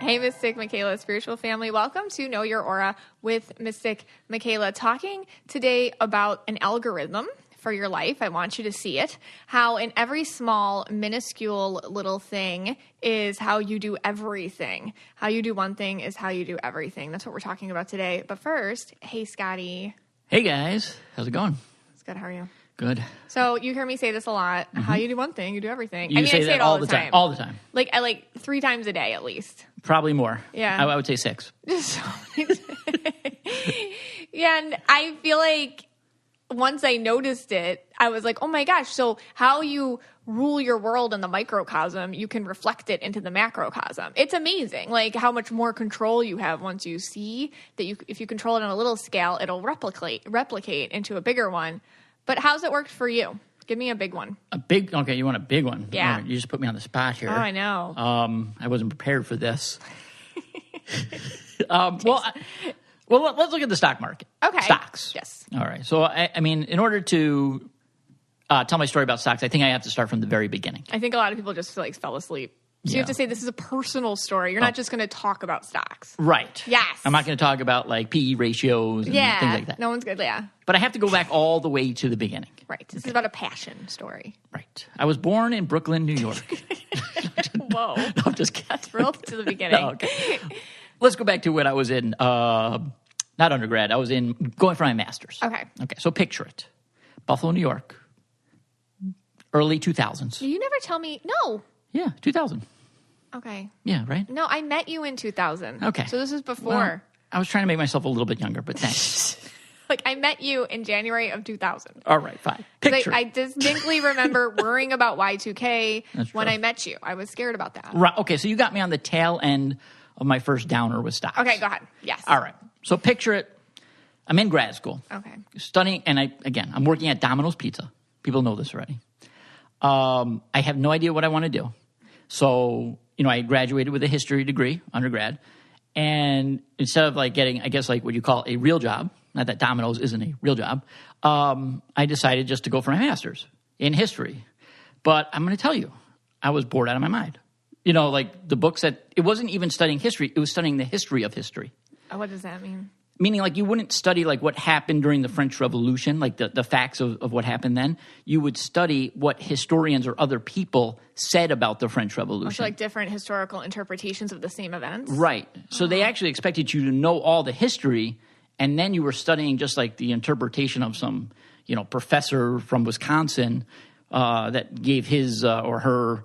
Hey, Mystic Michaela, spiritual family. Welcome to Know Your Aura with Mystic Michaela. Talking today about an algorithm for your life. I want you to see it. How in every small, minuscule little thing is how you do everything. How you do one thing is how you do everything. That's what we're talking about today. But first, hey, Scotty. Hey, guys. How's it going? It's good. How are you? Good. So you hear me say this a lot. Mm-hmm. How you do one thing, you do everything. I say it all the time. All the time. Like 3 times a day at least. Probably more. Yeah. I would say 6. Yeah, and I feel like once I noticed it, I was like, oh my gosh, so how you rule your world in the microcosm, you can reflect it into the macrocosm. It's amazing, like how much more control you have once you see that if you control it on a little scale, it'll replicate into a bigger one. But how's it worked for you? Give me a big one. Okay, you want a big one? Yeah. Right, you just put me on the spot here. Oh, I know. I wasn't prepared for this. Well, let's look at the stock market. Okay. Stocks. Yes. All right. So, I mean, in order to tell my story about stocks, I think I have to start from the very beginning. I think a lot of people just fell asleep. So you have to say this is a personal story. You're not just going to talk about stocks. Right. Yes. I'm not going to talk about like PE ratios and things like that. No one's good. Yeah. But I have to go back all the way to the beginning. Right. This is about a passion story. Right. I was born in Brooklyn, New York. Whoa. No, I'm just kidding. Real to the beginning. No, okay. Let's go back to when I was in, not undergrad. I was going for my master's. Okay. Okay. So picture it. Buffalo, New York. Early 2000s. You never tell me. No. Yeah, 2000. Okay. Yeah, right? No, I met you in 2000. Okay. So this was before. Well, I was trying to make myself a little bit younger, but thanks. Like, I met you in January of 2000. All right, fine. Picture. I distinctly remember worrying about Y2K when true. I met you. I was scared about that. Right. Okay, so you got me on the tail end of my first downer with stocks. Okay, go ahead. Yes. All right. So picture it. I'm in grad school. Okay. Studying, and I'm working at Domino's Pizza. People know this already. I have no idea what I want to do. So, I graduated with a history degree, undergrad. And instead of getting, I guess, what you call a real job, not that Domino's isn't a real job, I decided just to go for my master's in history. But I'm going to tell you, I was bored out of my mind. The books it wasn't even studying history, it was studying the history of history. What does that mean? Meaning, you wouldn't study, what happened during the French Revolution, the facts of what happened then. You would study what historians or other people said about the French Revolution. So, different historical interpretations of the same events? Right. So they actually expected you to know all the history, and then you were studying just, the interpretation of some, professor from Wisconsin that gave his or her,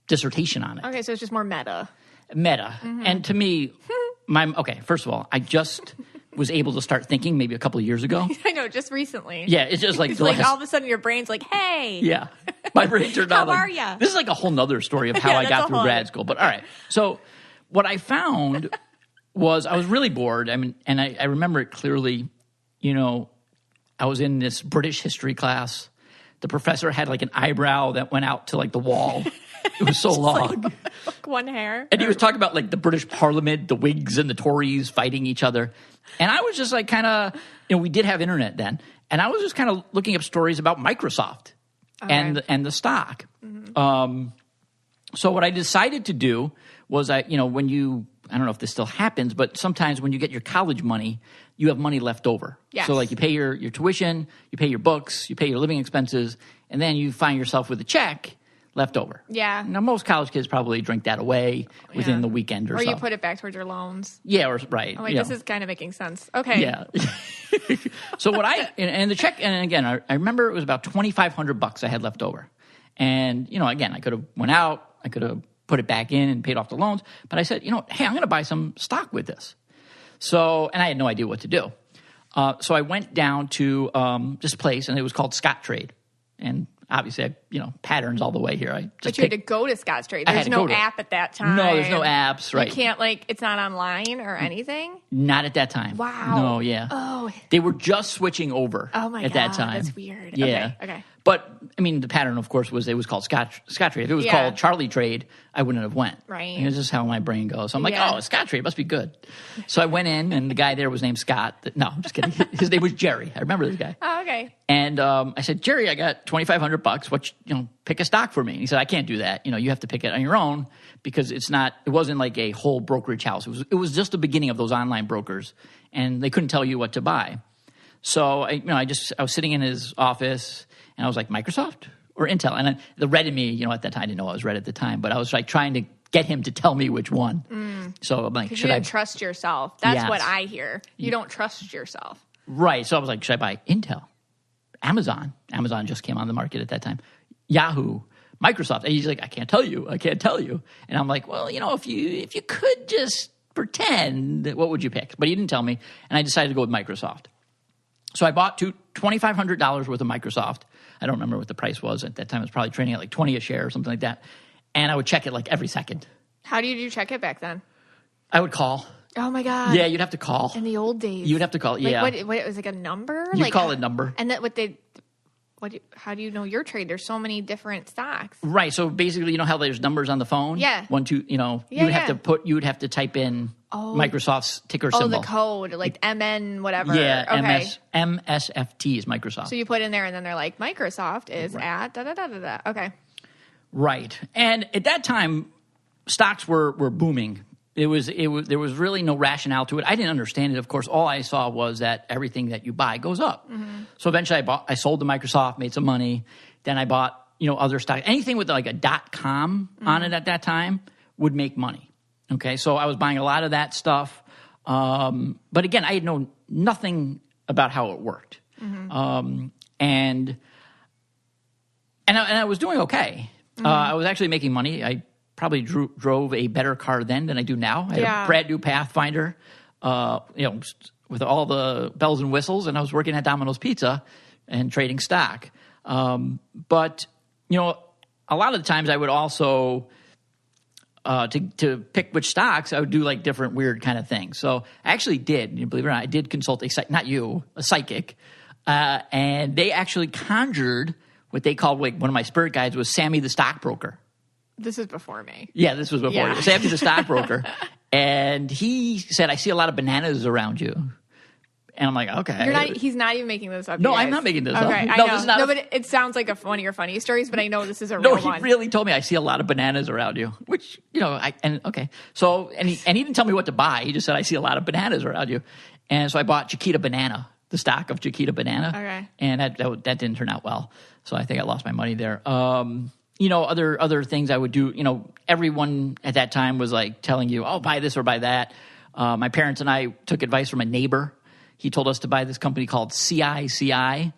dissertation on it. Okay, so it's just more meta. Meta. Mm-hmm. And to me... first of all, I just was able to start thinking maybe a couple of years ago. I know, just recently. Yeah, it's just it's all of a sudden your brain's like, hey. Yeah, my brain turned on. How are you? This is a whole nother story of how I got through grad school. But all right, so what I found was I was really bored. I mean, and I remember it clearly. I was in this British history class. The professor had an eyebrow that went out to the wall. It was so long. One hair. And he was talking about the British Parliament, the Whigs and the Tories fighting each other. And I was just kind of, we did have internet then. And I was just kind of looking up stories about Microsoft and the stock. Mm-hmm. So what I decided to do was when I don't know if this still happens, but sometimes when you get your college money, you have money left over. Yes. So you pay your tuition, you pay your books, you pay your living expenses, and then you find yourself with a check left over. Yeah. Now, most college kids probably drink that away within the weekend or so. Or you put it back towards your loans. Yeah, right. Oh, wait, this is kind of making sense. Okay. Yeah. So and the check, and again, I remember it was about $2,500 I had left over. And, again, I could have went out, I could have put it back in and paid off the loans. But I said, hey, I'm going to buy some stock with this. So, and I had no idea what to do. So I went down to this place, and it was called Scott Trade. And obviously, patterns all the way here. But you had to go to Scott Trade. There's no app at that time. No, there's no apps, right. You can't, it's not online or anything? Not at that time. Wow. No, yeah. Oh. They were just switching over at that time. That's weird. Yeah. Okay. But, the pattern, of course, was it was called Scott Trade. If it was called Charlie Trade, I wouldn't have went. Right. This is how my brain goes. So I'm like, Scott Trade must be good. So I went in, and the guy there was named No, I'm just kidding. His name was Jerry. I remember this guy. Oh, okay. And I said, Jerry, I got $2,500 $100. Pick a stock for me. And he said, I can't do that. You have to pick it on your own because it wasn't like a whole brokerage house. It was just the beginning of those online brokers, and they couldn't tell you what to buy. So I was sitting in his office, and I was like, Microsoft or Intel? And the red in me, at that time, I didn't know I was red at the time, but I was like trying to get him to tell me which one. So I'm like, should I trust yourself? That's what I hear. You don't trust yourself. Right. So I was like, should I buy Intel? Amazon just came on the market at that time. Yahoo, Microsoft. And he's like, I can't tell you. And I'm like, well, if you could just pretend, what would you pick? But he didn't tell me, and I decided to go with Microsoft. So I bought $2,500 worth of Microsoft. I don't remember what the price was at that time. It was probably trading at like 20 a share or something like that. And I would check it like every second. How did you check it back then? I would call. Oh my God. Yeah, you'd have to call. In the old days. You'd have to call, yeah. What, it was like a number? You'd call a number. And that how do you know your trade? There's so many different stocks. Right. So basically, you know how there's numbers on the phone? Yeah. 1, 2, you would have to type in Microsoft's ticker symbol. Oh, the code, like MN whatever. Yeah, okay. MSFT is Microsoft. So you put in there, and then they're like, Microsoft is at da-da-da-da-da. Okay. Right. And at that time, stocks were booming. There was really no rationale to it. I didn't understand it. Of course, all I saw was that everything that you buy goes up. Mm-hmm. So eventually I sold to Microsoft, made some money. Then I bought, other stocks. Anything with like a .com on it at that time would make money. Okay. So I was buying a lot of that stuff. But again, I had known nothing about how it worked. Mm-hmm. And I was doing okay. Mm-hmm. I was actually making money. I probably drove a better car then than I do now. I had a brand new Pathfinder, with all the bells and whistles, and I was working at Domino's Pizza and trading stock. But a lot of the times I would also to pick which stocks, I would do like different weird kind of things. So I actually did, believe it or not, I did consult a psychic, and they actually conjured what they called, like, one of my spirit guides was Sammy the stockbroker. This is before me. Yeah, this was before you. Sammy the stockbroker. And he said, I see a lot of bananas around you. And I'm like, okay. He's not even making this up. No, I'm not making this up. Okay, I know. This is not but it sounds like one of your funny stories, but I know this is a real one. No, he really told me, I see a lot of bananas around you, which, okay. So, and he didn't tell me what to buy. He just said, I see a lot of bananas around you. And so I bought Chiquita Banana, the stock of Chiquita Banana. Okay. And that didn't turn out well. So I think I lost my money there. Other things I would do, everyone at that time was like telling you, oh, buy this or buy that. My parents and I took advice from a neighbor. He told us to buy this company called CICI,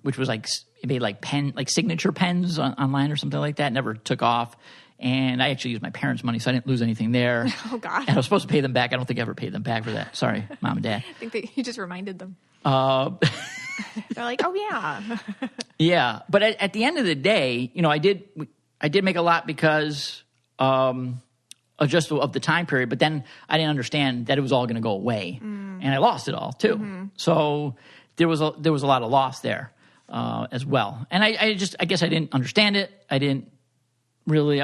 which was like, it made like signature pens online or something like that. Never took off. And I actually used my parents' money, so I didn't lose anything there. Oh, God. And I was supposed to pay them back. I don't think I ever paid them back for that. Sorry, Mom and Dad. I think you just reminded them. They're like, oh, yeah. Yeah. But at the end of the day, I did make a lot because of the time period. But then I didn't understand that it was all going to go away. And I lost it all, too. Mm-hmm. So there was a lot of loss there as well. And I guess I didn't understand it. I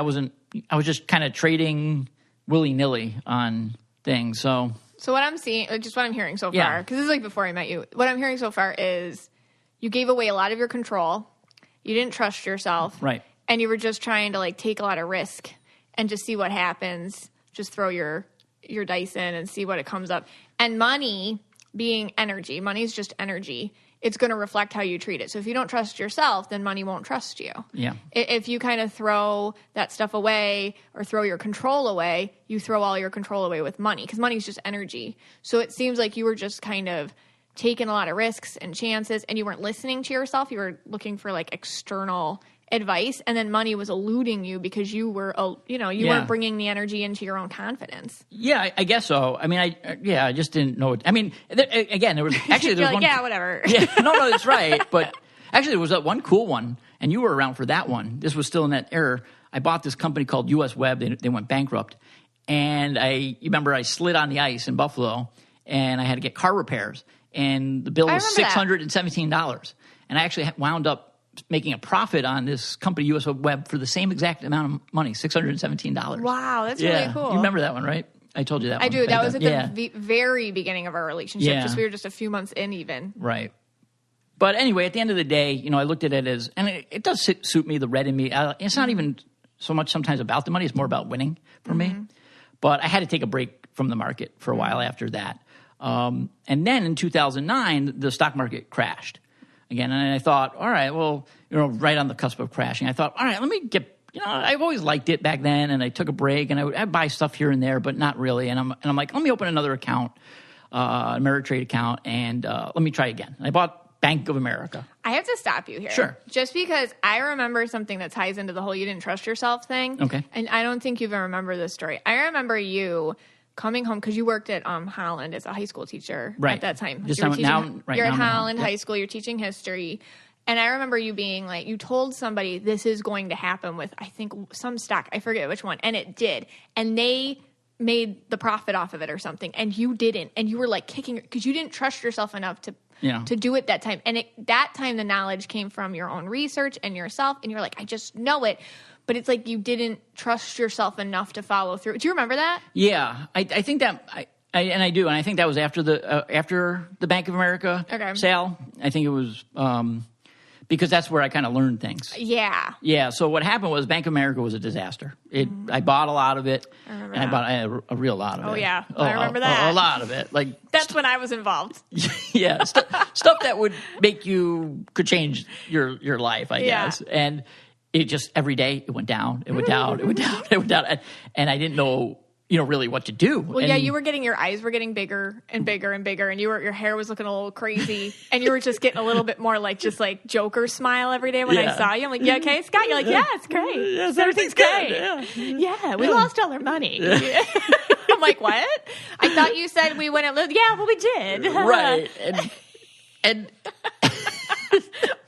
was just kind of trading willy-nilly on things. So what I'm seeing, just what I'm hearing so far, because this is like before I met you, what I'm hearing so far is you gave away a lot of your control. You didn't trust yourself. Right. And you were just trying to like take a lot of risk and just see what happens. Just throw your dice in and see what it comes up. And money being energy, money is just energy. It's going to reflect how you treat it. So if you don't trust yourself, then money won't trust you. Yeah. If you kind of throw that stuff away or throw your control away, you throw all your control away with money because money is just energy. So it seems like you were just kind of taking a lot of risks and chances and you weren't listening to yourself. You were looking for like external advice, and then money was eluding you because you were, weren't bringing the energy into your own confidence. Yeah, I guess so. I mean, I just didn't know. There was actually there was one. Yeah, whatever. Yeah, no, that's right. But actually, there was that one cool one, and you were around for that one. This was still in that era. I bought this company called US Web. They went bankrupt, and you remember I slid on the ice in Buffalo, and I had to get car repairs, and the bill was $617, and I actually wound up making a profit on this company, US Web, for the same exact amount of money, $617. Wow, that's really cool. You remember that one, right? I told you that one. I do. That was at the very beginning of our relationship. We were just a few months in even. Right. But anyway, at the end of the day, I looked at it as, and it does suit me, the red in me. It's not even so much sometimes about the money. It's more about winning for me. But I had to take a break from the market for a while after that. And then in 2009, the stock market crashed again. And I thought, all right, well, right on the cusp of crashing, I thought, all right, let me get, I've always liked it back then. And I took a break and I'd buy stuff here and there, but not really. And I'm like, let me open another account, a Ameritrade account, and let me try again. And I bought Bank of America. I have to stop you here. Sure. Just because I remember something that ties into the whole you didn't trust yourself thing. Okay. And I don't think you even remember this story. I remember you coming home because you worked at Holland as a high school teacher at that time. Just you're at Holland High School. You're teaching history. And I remember you being like, you told somebody this is going to happen with, I think, some stock. I forget which one. And it did. And they made the profit off of it or something. And you didn't. And you were like kicking because you didn't trust yourself enough to do it that time. And that time the knowledge came from your own research and yourself. And you're like, I just know it. But it's like you didn't trust yourself enough to follow through. Do you remember that? Yeah. I think that I do. And I think that was after the Bank of America sale. I think it was because that's where I kind of learned things. Yeah. Yeah. So what happened was Bank of America was a disaster. I bought a lot of it. I bought a real lot of it. Oh, yeah. I remember that. A lot of it. That's when I was involved. Yeah. Stuff that could change your life, I guess. And it just, every day, it went down, it went down, it went down, it went down. And I didn't know, really what to do. Well, your eyes were getting bigger and bigger and bigger, and your hair was looking a little crazy, and you were just getting a little bit more just like Joker smile every day when I saw you. I'm like, yeah, okay, Scott? You're like, yeah, it's great. Yes, everything's great. Yeah, we lost all our money. I'm like, what? I thought you said we went and lived. Yeah, well, we did. Right. And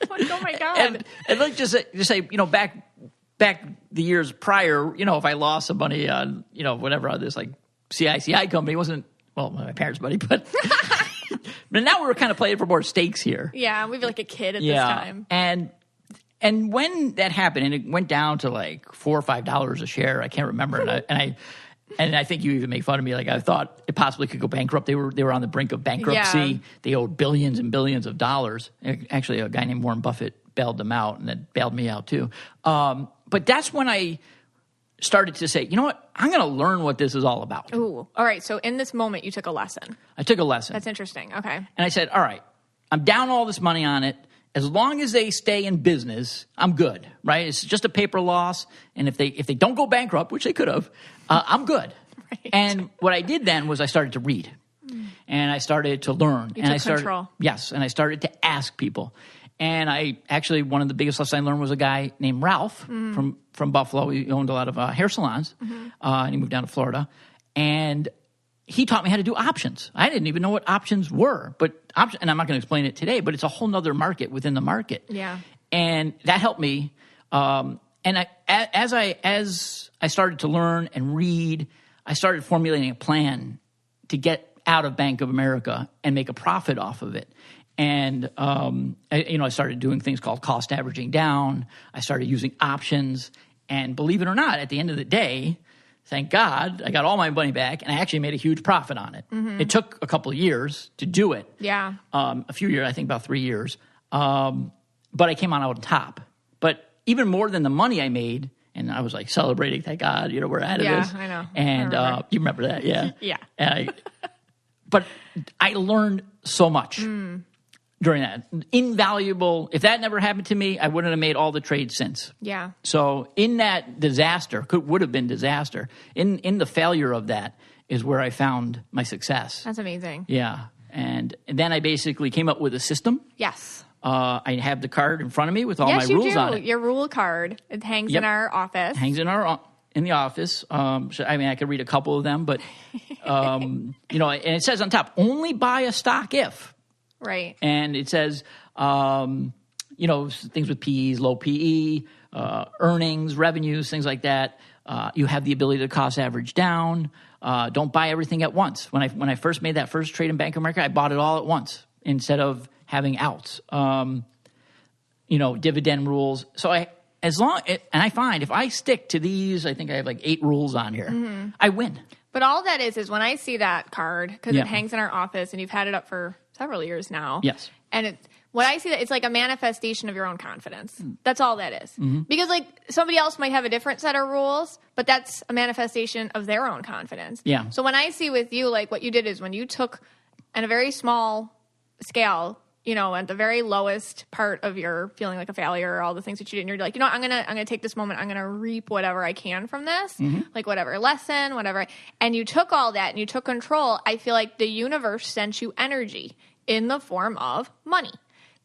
oh my God. And like just say, back the years prior, if I lost some money on, whatever on this CICI company, it wasn't, well, my parents' money, but but now we're kind of playing for more stakes here. Yeah, we were like a kid at this time. And when that happened, and it went down to $4 or $5 a share, I can't remember, and I think you even make fun of me. I thought it possibly could go bankrupt. They were on the brink of bankruptcy. Yeah. They owed billions and billions of dollars. Actually, a guy named Warren Buffett bailed them out, and that bailed me out too. But that's when I started to say, you know what? I'm going to learn what this is all about. Ooh. All right. So in this moment, you took a lesson. I took a lesson. That's interesting. Okay. And I said, all right, I'm down all this money on it. As long as they stay in business, I'm good, right? It's just a paper loss. And if they don't go bankrupt, which they could have, I'm good. Right. And what I did then was I started to read. And I started to learn. You took control. Yes. And I started to ask people. And one of the biggest lessons I learned was a guy named Ralph from Buffalo. He owned a lot of hair salons, and he moved down to Florida. And he taught me how to do options. I didn't even know what options were, and I'm not going to explain it today, but it's a whole nother market within the market. Yeah. And that helped me. As I started to learn and read, I started formulating a plan to get out of Bank of America and make a profit off of it. And, I started doing things called cost averaging down. I started using options. And believe it or not, at the end of the day, thank God, I got all my money back, and I actually made a huge profit on it. Mm-hmm. It took a couple of years to do it. Yeah. A few years, I think about 3 years. But I came out on top. But even more than the money I made, and I was celebrating, thank God, we're out of this. Yeah, I know. And you remember that, yeah? Yeah. But I learned so much. During that. Invaluable. If that never happened to me, I wouldn't have made all the trades since. Yeah. So in that disaster, would have been disaster, in the failure of that is where I found my success. That's amazing. Yeah. And then I basically came up with a system. Yes. I have the card in front of me with all my rules on it. Your rule card. It hangs in our office. Hangs in the office. I could read a couple of them, but, and it says on top, only buy a stock if. Right. And it says, things with PEs, low PE, earnings, revenues, things like that. You have the ability to cost average down. Don't buy everything at once. When I first made that first trade in Bank of America, I bought it all at once instead of having outs. Dividend rules. So I find if I stick to these, I think I have 8 rules on here, I win. But all that is when I see that card, because it hangs in our office and you've had it up for several years now. Yes. And What I see that it's like a manifestation of your own confidence. That's all that is. Because like somebody else might have a different set of rules, but that's a manifestation of their own confidence. Yeah. So when I see with you, like what you did is when you took on a very small scale, you know, at the very lowest part of your feeling like a failure or all the things that you did, and you're like, you know, I'm gonna take this moment, I'm gonna reap whatever I can from this, like whatever lesson, whatever. And you took all that and you took control. I feel like the universe sent you energy in the form of money.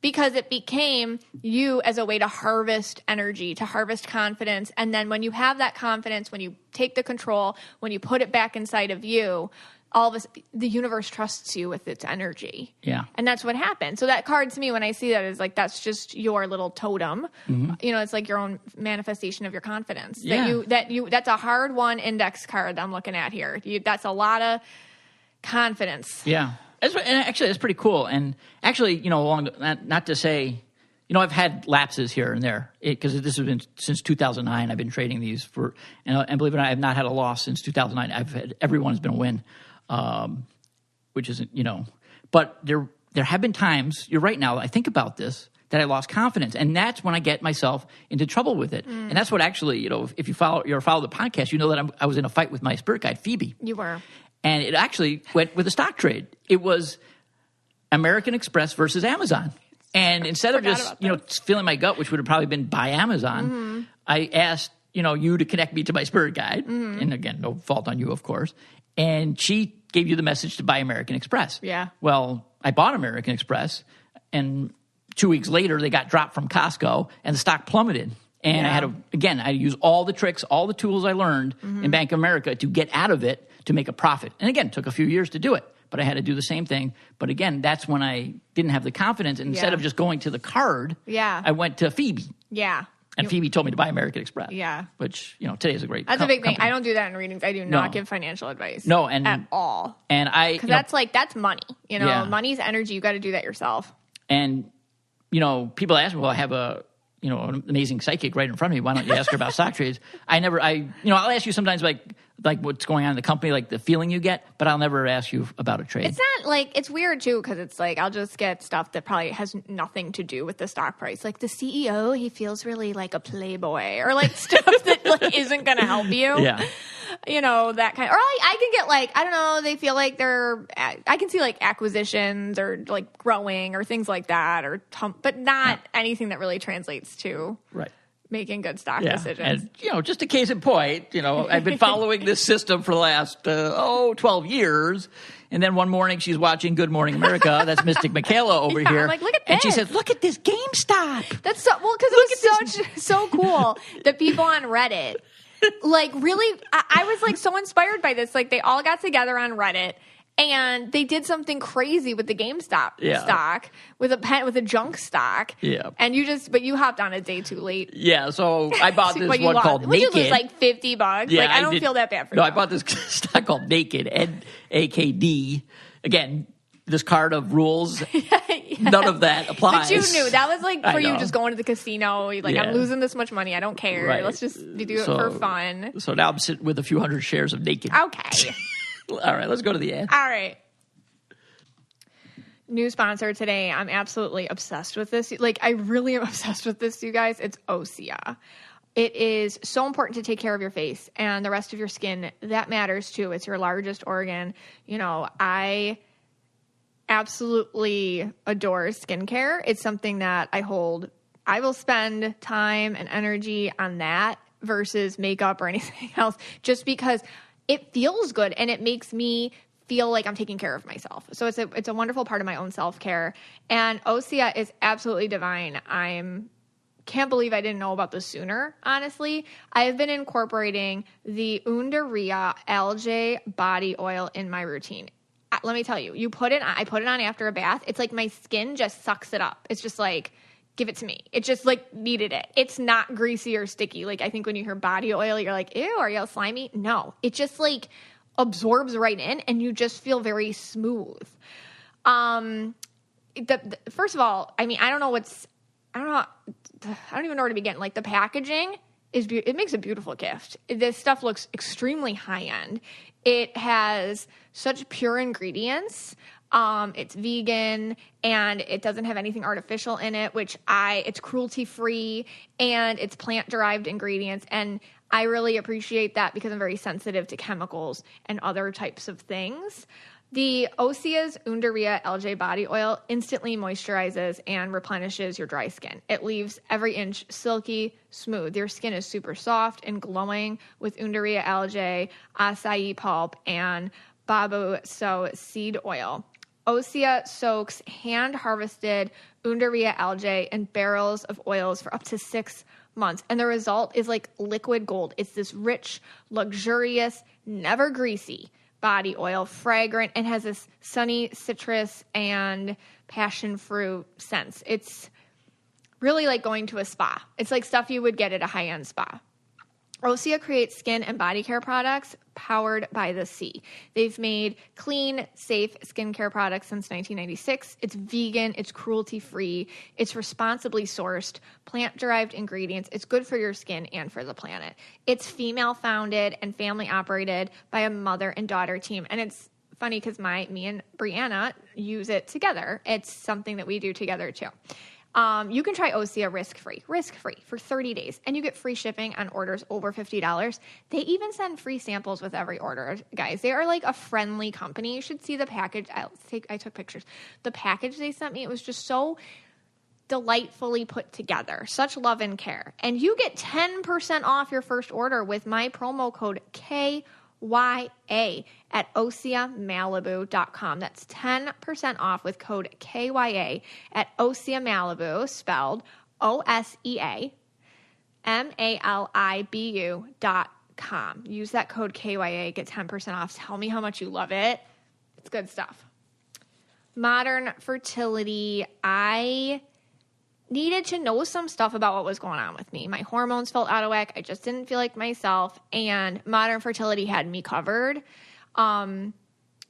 Because it became you as a way to harvest energy, to harvest confidence. And then when you have that confidence, when you take the control, when you put it back inside of you, all of us, the universe trusts you with its energy. Yeah. And that's what happened. So that card to me, when I see that, is like, that's just your little totem. You know, it's like your own manifestation of your confidence. Yeah. That's a hard one index card that I'm looking at here. That's a lot of confidence. Yeah. And actually, that's pretty cool. And actually, you know, not to say, you know, I've had lapses here and there because this has been since 2009. I've been trading these for, and believe it or not, I have not had a loss since 2009. Everyone's been a win, which isn't, you know, but there have been times. You're right now. I think about this that I lost confidence, and that's when I get myself into trouble with it. And that's what actually, you know, if you follow the podcast, you know that I was in a fight with my spirit guide Phoebe. You were. And it actually went with a stock trade. It was American Express versus Amazon. And instead of just, you know, feeling my gut, which would have probably been buy Amazon, I asked, you know, you to connect me to my spirit guide. And again, no fault on you, of course. And she gave you the message to buy American Express. Yeah. Well, I bought American Express, and 2 weeks later, they got dropped from Costco, and the stock plummeted. And I had to use all the tricks, all the tools I learned in Bank of America to get out of it to make a profit. And again, it took a few years to do it, but I had to do the same thing. But again, that's when I didn't have the confidence. And instead of just going to the card, I went to Phoebe. Yeah. And Phoebe told me to buy American Express. Yeah. Which, you know, today is a great That's a big thing. company. I don't do that in readings. I do not give financial advice. No, and at all. And because that's money. You know, Yeah. money's energy. You got to do that yourself. And, you know, people ask me, well, I have an amazing psychic right in front of me. Why don't you ask her about stock trades? I'll ask you sometimes like what's going on in the company, like the feeling you get, but I'll never ask you about a trade. It's not like, it's weird too, because it's like, I'll just get stuff that probably has nothing to do with the stock price. Like the CEO, he feels really like a playboy, or like stuff that like isn't going to help you. Yeah. You know, that kind of, or I can get like, I don't know, they feel like I can see like acquisitions or like growing or things like that, but not anything that really translates to making good stock decisions. And, you know, just a case in point, you know, I've been following this system for the last, 12 years. And then one morning she's watching Good Morning America. That's Mystic Michaela over here. I'm like, look at this. And she says, look at this GameStop. That's so, well, because it was so cool that people on Reddit, like really, I was like so inspired by this. Like they all got together on Reddit and they did something crazy with the GameStop stock, with a junk stock. Yeah. And you hopped on a day too late. Yeah. So I bought this one called Naked. Would you lose like $50? Yeah, like I don't feel that bad for you. No, I bought this stock called Naked, NAKD. Again, this card of rules, none of that applies. But you knew. That was like for you just going to the casino. You're like, I'm losing this much money. I don't care. Right. Let's just do it for fun. So now I'm sitting with a few hundred shares of Naked. Okay. All right, let's go to the ad. All right. New sponsor today. I'm absolutely obsessed with this. Like, I really am obsessed with this, you guys. It's Osea. It is so important to take care of your face and the rest of your skin. That matters too. It's your largest organ. You know, I absolutely adore skincare. It's something that I will spend time and energy on that versus makeup or anything else, just because it feels good and it makes me feel like I'm taking care of myself. So it's a wonderful part of my own self-care. And Osea is absolutely divine. Can't believe I didn't know about this sooner, honestly. I have been incorporating the Undaria algae body oil in my routine. Let me tell you, I put it on after a bath. It's like my skin just sucks it up. It's just like, give it to me. It just like needed it. It's not greasy or sticky. Like I think when you hear body oil, you're like, ew, are you all slimy? No, it just like absorbs right in and you just feel very smooth. First of all, I mean, I don't even know where to begin. Like the packaging it makes a beautiful gift. This stuff looks extremely high end. It has such pure ingredients. It's vegan, and it doesn't have anything artificial in it, it's cruelty-free, and it's plant-derived ingredients. And I really appreciate that because I'm very sensitive to chemicals and other types of things. The Osea's Undaria LJ body oil instantly moisturizes and replenishes your dry skin. It leaves every inch silky smooth. Your skin is super soft and glowing with Undaria LJ, acai pulp, and babu so seed oil. Osea soaks hand-harvested Undaria algae in barrels of oils for up to 6 months. And the result is like liquid gold. It's this rich, luxurious, never greasy body oil, fragrant, and has this sunny citrus and passion fruit scents. It's really like going to a spa. It's like stuff you would get at a high-end spa. Osea creates skin and body care products powered by the sea. They've made clean, safe skincare products since 1996. It's vegan, it's cruelty-free, it's responsibly sourced, plant-derived ingredients. It's good for your skin and for the planet. It's female-founded and family-operated by a mother and daughter team. And it's funny because me and Brianna use it together. It's something that we do together too. You can try Osea risk-free for 30 days, and you get free shipping on orders over $50. They even send free samples with every order, guys. They are like a friendly company. You should see the package. I took pictures. The package they sent me, it was just so delightfully put together. Such love and care. And you get 10% off your first order with my promo code KYA at OseaMalibu.com. That's 10% off with code KYA at OseaMalibu, spelled OseaMalibu.com. Use that code KYA, get 10% off. Tell me how much you love it. It's good stuff. Modern Fertility. I needed to know some stuff about what was going on with me. My hormones felt out of whack. I just didn't feel like myself. And Modern Fertility had me covered.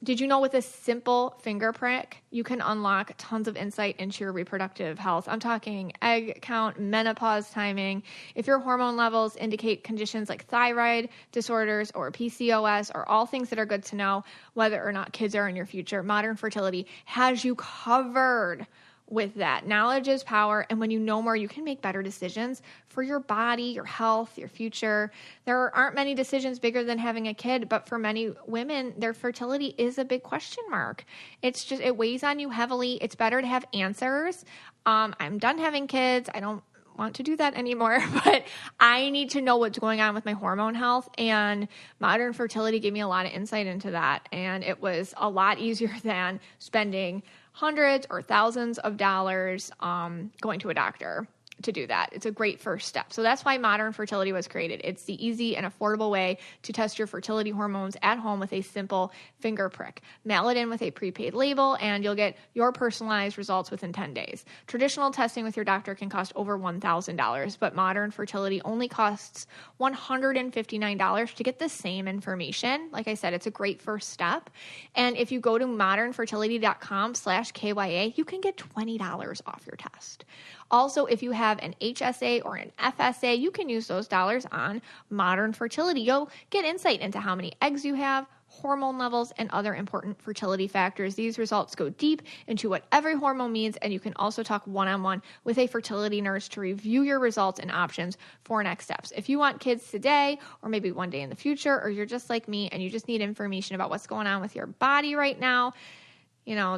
Did you know with a simple finger prick, you can unlock tons of insight into your reproductive health? I'm talking egg count, menopause timing. If your hormone levels indicate conditions like thyroid disorders or PCOS or all things that are good to know, whether or not kids are in your future, Modern Fertility has you covered with that. Knowledge is power, and when you know more, you can make better decisions for your body, your health, your future. There aren't many decisions bigger than having a kid, but for many women, their fertility is a big question mark. It weighs on you heavily. It's better to have answers. I'm done having kids. I don't want to do that anymore, but I need to know what's going on with my hormone health, and Modern Fertility gave me a lot of insight into that, and it was a lot easier than spending hundreds or thousands of dollars going to a doctor to do that. It's a great first step. So that's why Modern Fertility was created. It's the easy and affordable way to test your fertility hormones at home with a simple finger prick. Mail it in with a prepaid label, and you'll get your personalized results within 10 days. Traditional testing with your doctor can cost over $1,000, but Modern Fertility only costs $159 to get the same information. Like I said, it's a great first step. And if you go to modernfertility.com/KYA, you can get $20 off your test. Also, if you have an HSA or an FSA, you can use those dollars on Modern Fertility. You'll get insight into how many eggs you have, hormone levels, and other important fertility factors. These results go deep into what every hormone means, and you can also talk one-on-one with a fertility nurse to review your results and options for next steps. If you want kids today or maybe one day in the future, or you're just like me and you just need information about what's going on with your body right now,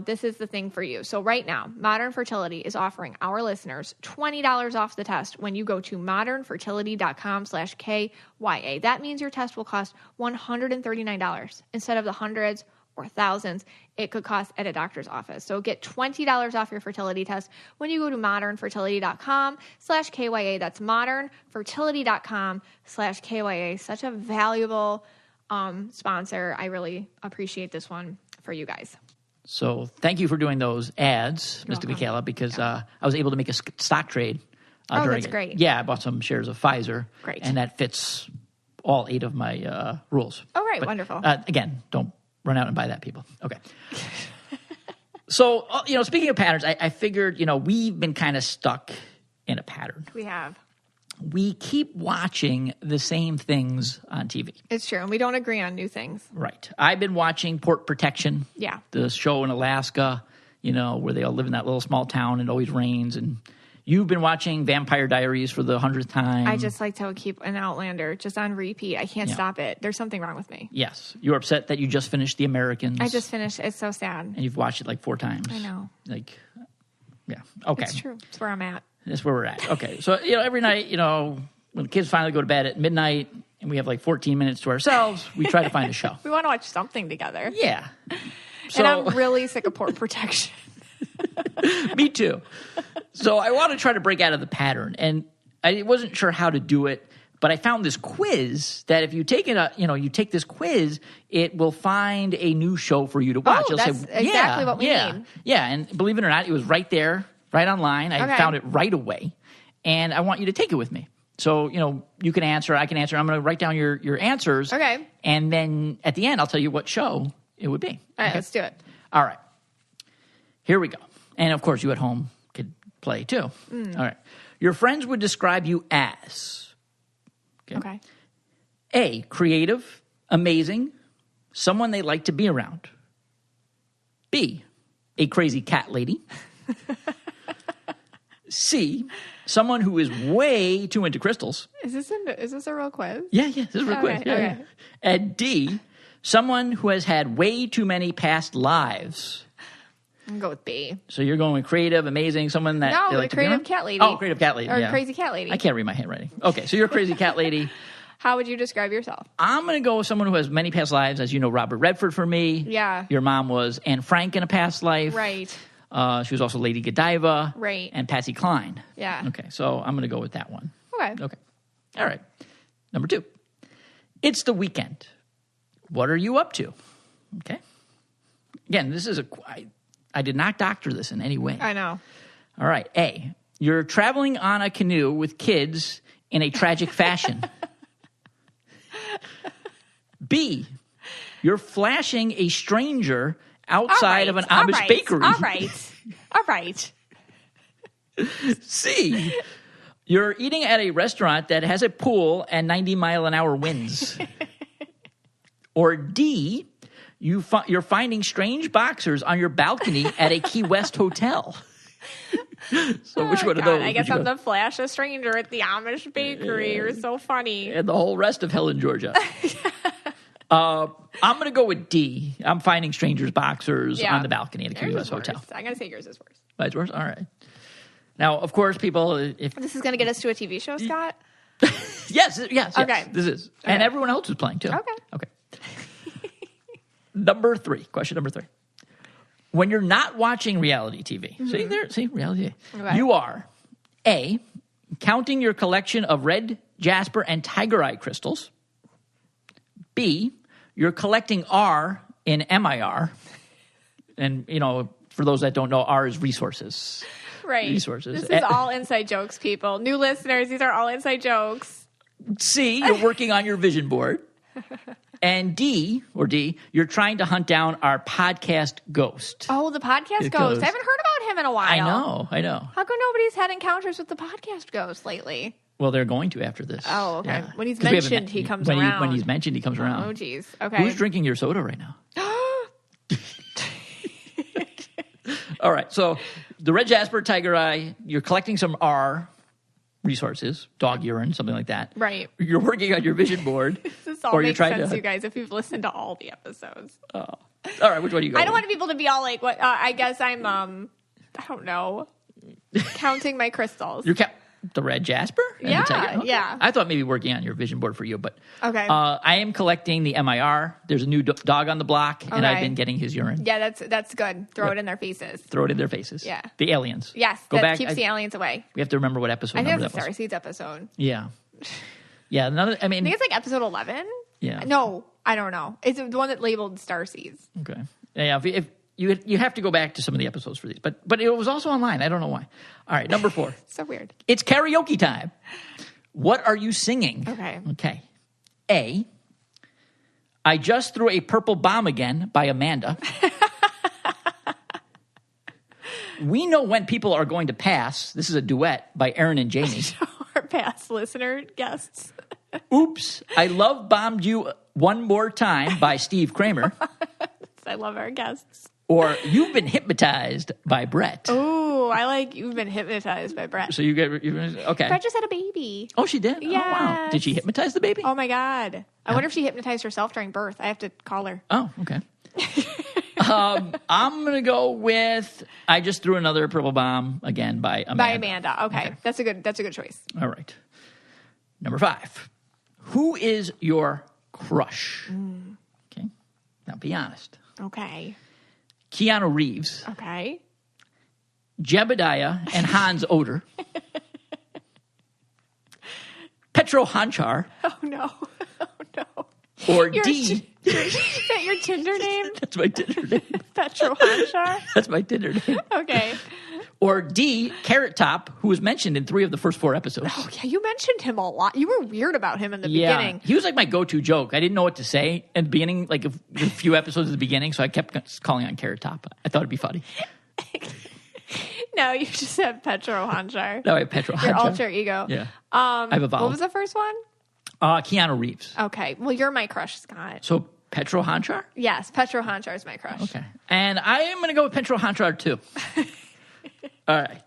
this is the thing for you. So right now, Modern Fertility is offering our listeners $20 off the test when you go to modernfertility.com/KYA. That means your test will cost $139 instead of the hundreds or thousands it could cost at a doctor's office. So get $20 off your fertility test when you go to modernfertility.com/KYA. That's modernfertility.com/KYA. Such a valuable sponsor. I really appreciate this one for you guys. So thank you for doing those ads, Mr. Michaela, because I was able to make a stock trade. That's great. Yeah, I bought some shares of Pfizer. Great. And that fits all 8 of my rules. Oh, right. But, wonderful. Again, don't run out and buy that, people. Okay. So, speaking of patterns, I figured, we've been kind of stuck in a pattern. We have. we keep watching the same things on TV. It's true. And we don't agree on new things. Right. I've been watching Port Protection. Yeah. The show in Alaska, where they all live in that little small town and it always rains. And you've been watching Vampire Diaries for the 100th time. I just like to keep an Outlander just on repeat. I can't stop it. There's something wrong with me. Yes. You're upset that you just finished The Americans. I just finished. It's so sad. And you've watched it like 4 times. I know. Yeah. Okay. It's true. It's where I'm at. That's where we're at. Okay. So, every night, when the kids finally go to bed at midnight and we have like 14 minutes to ourselves, we try to find a show. We want to watch something together. Yeah. So, and I'm really sick of Port Protection. Me too. So I want to try to break out of the pattern. And I wasn't sure how to do it, but I found this quiz that if you take it, you take this quiz, it will find a new show for you to watch. Oh, that's exactly what we need. Yeah. And believe it or not, it was right there, right online. I found it right away. And I want you to take it with me. So, you can answer, I can answer. I'm going to write down your answers. Okay. And then at the end, I'll tell you what show it would be. All right, let's do it. All right. Here we go. And of course, you at home could play too. All right. Your friends would describe you as... Okay. A, creative, amazing, someone they like to be around. B, a crazy cat lady. C, someone who is way too into crystals. Is this a real quiz? Yeah, this is a real quiz. Yeah, okay. yeah. And D, someone who has had way too many past lives. I'm going to go with B. So you're going with creative, amazing, someone that No, they like the to be creative around? cat lady. Oh, creative cat lady. Or yeah. crazy cat lady. I can't read my handwriting. Okay, so you're a crazy cat lady. How would you describe yourself? I'm going to go with someone who has many past lives. As you know, Robert Redford for me. Yeah. Your mom was Anne Frank in a past life. Right. She was also Lady Godiva. Right. And Patsy Cline. Yeah. Okay, so I'm going to go with that one. Okay. All right. Number 2. It's the weekend. What are you up to? Okay. Again, this is I did not doctor this in any way. I know. All right. A, you're traveling on a canoe with kids in a tragic fashion. B, you're flashing a stranger outside of an Amish bakery. All right. C, you're eating at a restaurant that has a pool and 90-mile-an-hour winds. Or D, you're finding strange boxers on your balcony at a Key West hotel. So which one of those? I guess I'm the flash a stranger at the Amish bakery. You're so funny. And the whole rest of Helen, Georgia. I'm going to go with D. I'm finding strangers boxers on the balcony at a Key West hotel. I'm going to say yours is worse. Mine's worse? All right. Now, of course, people... if This is going to get us to a TV show, Scott? Yes. Okay. This is. Okay. And everyone else is playing, too. Okay. Number 3. Question number 3. When you're not watching reality TV, see, reality TV. Okay. You are, A, counting your collection of red, jasper, and tiger eye crystals. B, you're collecting R in MIR. And, for those that don't know, R is resources. Right. Resources. This is all inside jokes, people. New listeners, these are all inside jokes. C, you're working on your vision board. And D, you're trying to hunt down our podcast ghost. Oh, the podcast ghost. I haven't heard about him in a while. I know. How come nobody's had encounters with the podcast ghost lately? Well, they're going to after this. Oh, okay. Yeah. When he's mentioned, he comes around. When he's mentioned, he comes around. Oh, geez. Okay. Who's drinking your soda right now? All right. So the red jasper, tiger eye, you're collecting some R resources, dog urine, something like that. Right. You're working on your vision board. This all makes sense, you guys, if you've listened to all the episodes. All right. Which one do you go I don't with? want people to be all like, what? I guess I'm, I don't know, counting my crystals. You're the red jasper? And the tiger? Okay. Yeah. I thought maybe working on your vision board for you, but okay. I am collecting the MIR. There's a new dog on the block, and I've been getting his urine. Yeah, that's good. Throw it in their faces. Throw it in their faces. Yeah. The aliens. Yes, Go that back. keeps the aliens away. We have to remember what episode I think number it's that the was. Starseeds episode. Yeah. Yeah. I think it's like episode 11. Yeah. No, I don't know. It's the one that labeled Starseeds. Okay. Yeah. If you have to go back to some of the episodes for these, but it was also online. I don't know why. All right. Number 4. So weird. It's karaoke time. What are you singing? Okay. A, I Just Threw a Purple Bomb Again by Amanda. We Know When People Are Going to Pass. This is a duet by Aaron and Jamie. Our past listener guests. Oops, I love bombed you one more time by Steve Kramer. I love our guests. Or you've been hypnotized by Brett. Ooh, I like you've been hypnotized by Brett. So okay. Brett just had a baby. Oh, she did? Yes. Oh, wow. Did she hypnotize the baby? Oh, my God. I wonder if she hypnotized herself during birth. I have to call her. Oh, okay. I'm going to go with, I just threw another purple bomb again by Amanda. By Amanda. Okay. That's a good choice. All right. Number 5. Who is your crush? Okay. Now be honest. Okay. Keanu Reeves, Okay. Jebediah and Hans Oder, Petro Hanchar, Oh, no. Oh, no. or Your D. Is that your Tinder name? That's my Tinder name. Petro Hanchar? That's my Tinder name. Okay. Or D. Carrot Top, who was mentioned in 3 of the first 4 episodes. Oh, yeah. You mentioned him a lot. You were weird about him in the beginning. He was like my go-to joke. I didn't know what to say in the beginning, like a few episodes at the beginning, so I kept calling on Carrot Top. I thought it'd be funny. No, you just said Petro Hanchar. No, I have Petro Hanchar. Your alter ego. Yeah. I've evolved. What was the first one? Keanu Reeves. Okay. Well, you're my crush, Scott. So Petro Hanchar? Yes, Petro Hanchar is my crush. Okay. And I am going to go with Petro Hanchar too. All right.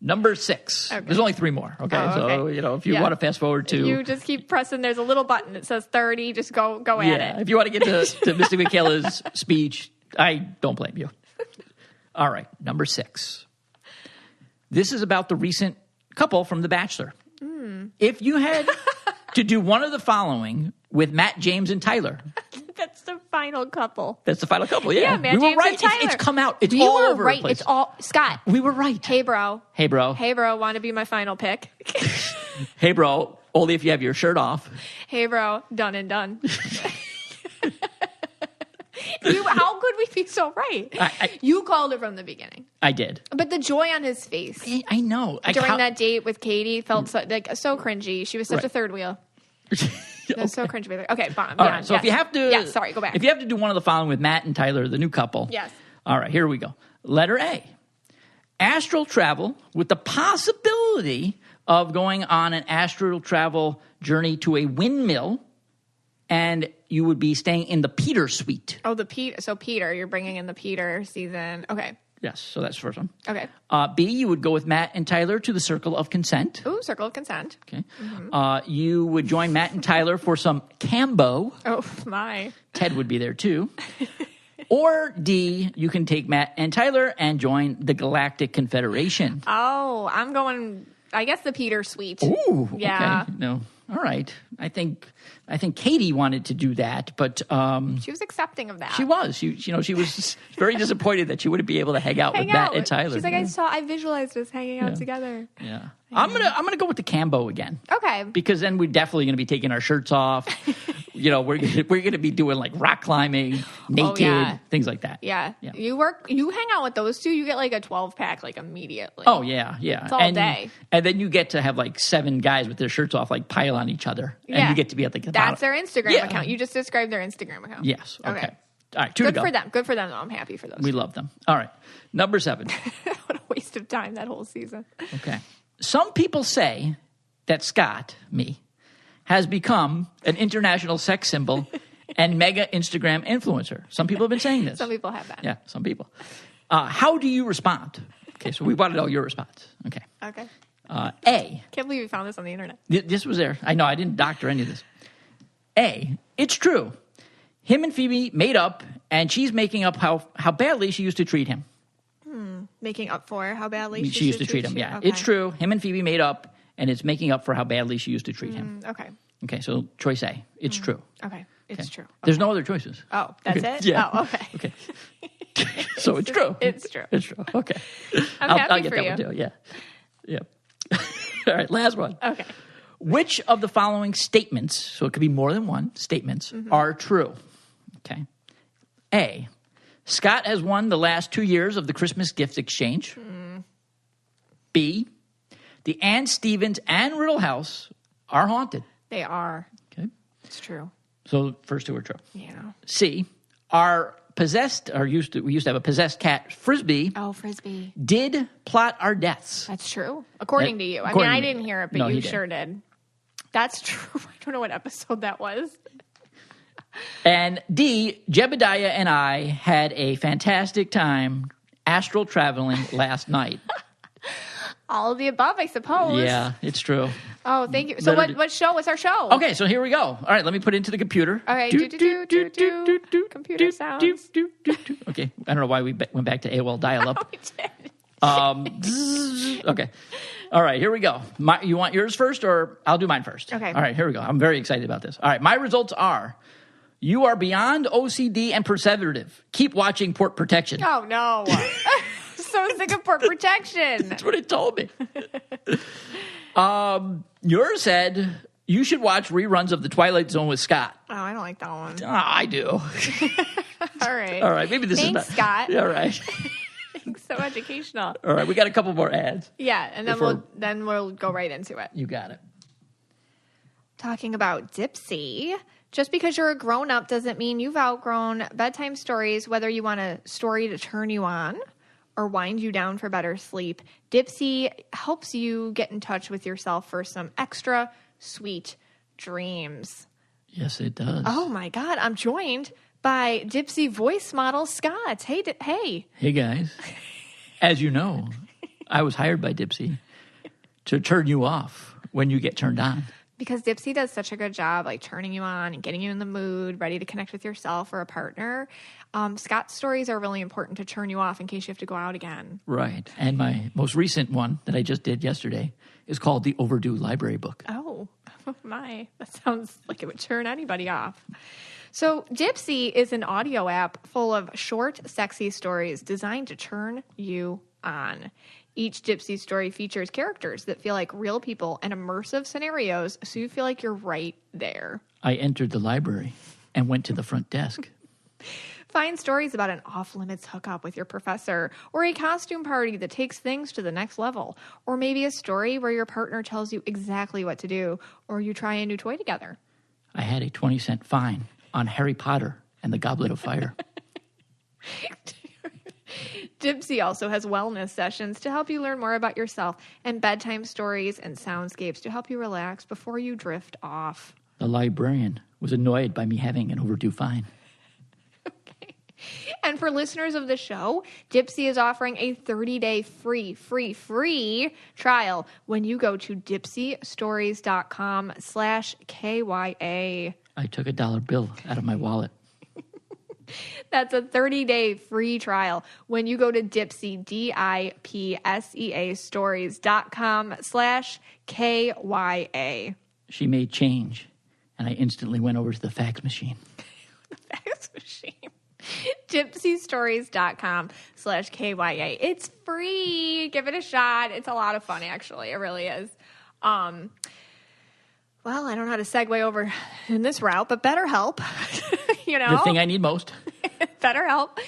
Number 6. Okay. There's only 3 more. Okay. Oh, okay. So, if you want to fast forward to. You just keep pressing. There's a little button that says 30. Just go at it. If you want to get to Mystic Michaela's speech, I don't blame you. All right. Number 6. This is about the recent couple from The Bachelor. If you had to do one of the following with Matt, James, and Tyler. That's the final couple. That's the final couple, yeah. Yeah, Matt, we were James, right. and Tyler. It's come out. It's We all were over right. the place. It's all Scott. We were right. Hey, bro. Hey, bro. Hey, bro. Want to be my final pick? Hey, bro. Only if you have your shirt off. Hey, bro. Done and done. How could we be so right? You called it from the beginning. I did. But the joy on his face I know. during that date with Katie felt so cringy. She was such a third wheel. That's so cringy. Okay, fine. All right. So if you have to, go back. If you have to do one of the following with Matt and Tyler, the new couple. Yes. All right. Here we go. Letter A: astral travel with the possibility of going on an astral travel journey to a windmill, and you would be staying in the Peter suite. Oh, the Peter. So Peter, you're bringing in the Peter season. Okay. Yes. So that's the first one. Okay. B: you would go with Matt and Tyler to the Circle of Consent. Ooh, circle of consent. Okay. You would join Matt and Tyler for some Cambo. Oh my. Ted would be there too. Or D: you can take Matt and Tyler and join the Galactic Confederation. Oh, I'm going. I guess the Peter suite. Ooh. Yeah. Okay. No. All right. I think Katie wanted to do that, but She was accepting of that. she was. She was very disappointed that she wouldn't be able to hang out with Matt and Tyler. She's like, I visualized us hanging out together. Yeah. I'm gonna go with the Cambo again. Okay. Because then we're definitely gonna be taking our shirts off. We're gonna be doing like rock climbing, naked, things like that. Yeah. You hang out with those two, you get like a 12-pack like immediately. Oh yeah, yeah. It's all day. And then you get to have like 7 guys with their shirts off, like pile on each other, and you get to be at like the That's bottom. their Instagram account. You just described their Instagram account. Yes. Okay. All right. 2 Good to go. for them. Good for them. Though. I'm happy for those. We love them. All right. Number 7. What a waste of time that whole season. Okay. Some people say that Scott, me, has become an international sex symbol and mega Instagram influencer. Some people have been saying this. Some people have that. Yeah, some people. How do you respond? Okay, so we want to know your response. Okay. Okay. A. Can't believe you found this on the internet. This was there. I know, I didn't doctor any of this. A. It's true. Him and Phoebe made up, and she's making up how badly she used to treat him. Making up for how badly She used to treat him, yeah. Okay. It's true. Him and Phoebe made up, and it's making up for how badly she used to treat him. Okay. Okay, so choice A. It's true. Okay. It's true. There's no other choices. Oh, that's Okay. it? Yeah. Oh, okay. Okay. So it's true. It's true. It's true. Okay. I'm happy I'll get for that you. one too. Yeah. Yeah. All right, last one. Okay. Which of the following statements, so it could be more than one, statements, are true? Okay. A. Scott has won the last 2 years of the Christmas gift exchange. B. The Ann Stevens and Riddle House are haunted. They are. Okay. It's true. So first 2 are true. Yeah. C. Our possessed, or we used to have a possessed cat, Frisbee. Oh, Frisbee. Did plot our deaths. That's true. According to you. I mean, I didn't hear it, but you sure did. That's true. I don't know what episode that was. And D, Jebediah and I had a fantastic time astral traveling last night. All of the above, I suppose. Yeah, it's true. Oh, thank you. So what show was our show? Okay, so here we go. All right, let me put it into the computer. Okay, computer sounds. Okay, I don't know why we went back to AOL dial-up. Okay. All right, here we go. You want yours first, or I'll do mine first? Okay. All right, here we go. I'm very excited about this. All right, my results are: you are beyond OCD and perseverative. Keep watching Port Protection. Oh, no. So sick of Port Protection. That's what it told me. Yours said you should watch reruns of The Twilight Zone with Scott. Oh, I don't like that one. Oh, I do. All right. All right, maybe this is not. Thanks, Scott. Yeah, all right. So educational. All right, we got a couple more ads. Yeah, and then we'll go right into it. You got it. Talking about Dipsy. Just because you're a grown-up doesn't mean you've outgrown bedtime stories, whether you want a story to turn you on or wind you down for better sleep. Dipsy helps you get in touch with yourself for some extra sweet dreams. Yes, it does. Oh, my God. I'm joined by Dipsy voice model Scott. Hey. Hey, guys. As you know, I was hired by Dipsy to turn you off when you get turned on. Because Dipsy does such a good job, like turning you on and getting you in the mood, ready to connect with yourself or a partner. Scott's stories are really important to turn you off in case you have to go out again. Right. And my most recent one that I just did yesterday is called The Overdue Library Book. Oh, my. That sounds like it would turn anybody off. So Dipsy is an audio app full of short, sexy stories designed to turn you on. Each Dipsy story features characters that feel like real people and immersive scenarios, so you feel like you're right there. I entered the library and went to the front desk. Find stories about an off-limits hookup with your professor, or a costume party that takes things to the next level, or maybe a story where your partner tells you exactly what to do, or you try a new toy together. I had a 20-cent fine on Harry Potter and the Goblet of Fire. Dipsy also has wellness sessions to help you learn more about yourself and bedtime stories and soundscapes to help you relax before you drift off. The librarian was annoyed by me having an overdue fine. Okay. And for listeners of the show, Dipsy is offering a 30-day free trial when you go to dipsystories.com/KYA. I took a $1 bill out of my wallet. That's a 30-day free trial when you go to Dipsy, DIPSEA stories.com/KYA. She made change, and I instantly went over to the fax machine. The fax machine. Dipsystories.com/KYA. It's free. Give it a shot. It's a lot of fun, actually. It really is. Well, I don't know how to segue over in this route, but BetterHelp, you know. The thing I need most. BetterHelp.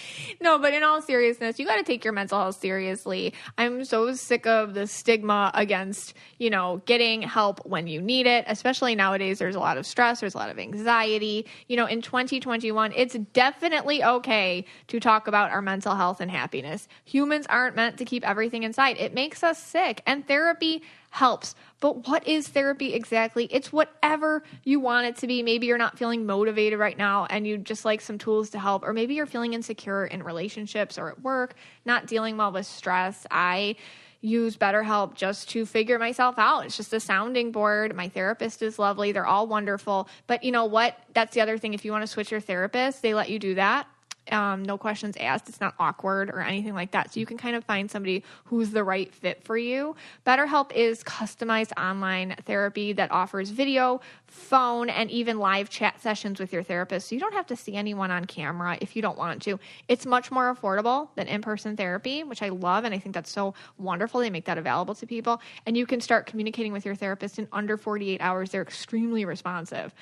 No, but in all seriousness, you got to take your mental health seriously. I'm so sick of the stigma against, getting help when you need it, especially nowadays. There's a lot of stress. There's a lot of anxiety. In 2021, it's definitely okay to talk about our mental health and happiness. Humans aren't meant to keep everything inside. It makes us sick, and therapy helps. But what is therapy exactly? It's whatever you want it to be. Maybe you're not feeling motivated right now and you just like some tools to help, or maybe you're feeling insecure in relationships or at work, not dealing well with stress. I use BetterHelp just to figure myself out. It's just a sounding board. My therapist is lovely. They're all wonderful. But you know what? That's the other thing. If you want to switch your therapist, they let you do that. No questions asked. It's not awkward or anything like that. So you can kind of find somebody who's the right fit for you. BetterHelp is customized online therapy that offers video, phone, and even live chat sessions with your therapist. So you don't have to see anyone on camera if you don't want to. It's much more affordable than in-person therapy, which I love. And I think that's so wonderful. They make that available to people. And you can start communicating with your therapist in under 48 hours. They're extremely responsive.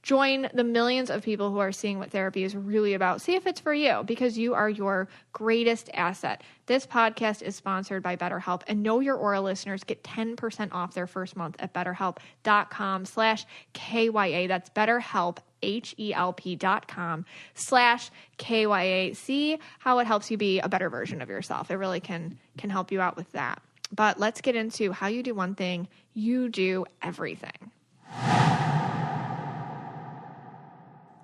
Join the millions of people who are seeing what therapy is really about. See if it's for you, because you are your greatest asset. This podcast is sponsored by BetterHelp, and Know Your Aura listeners get 10% off their first month at BetterHelp.com/KYA. That's BetterHelp, HELP.com/KYA. See how it helps you be a better version of yourself. It really can help you out with that. But let's get into how you do one thing, you do everything.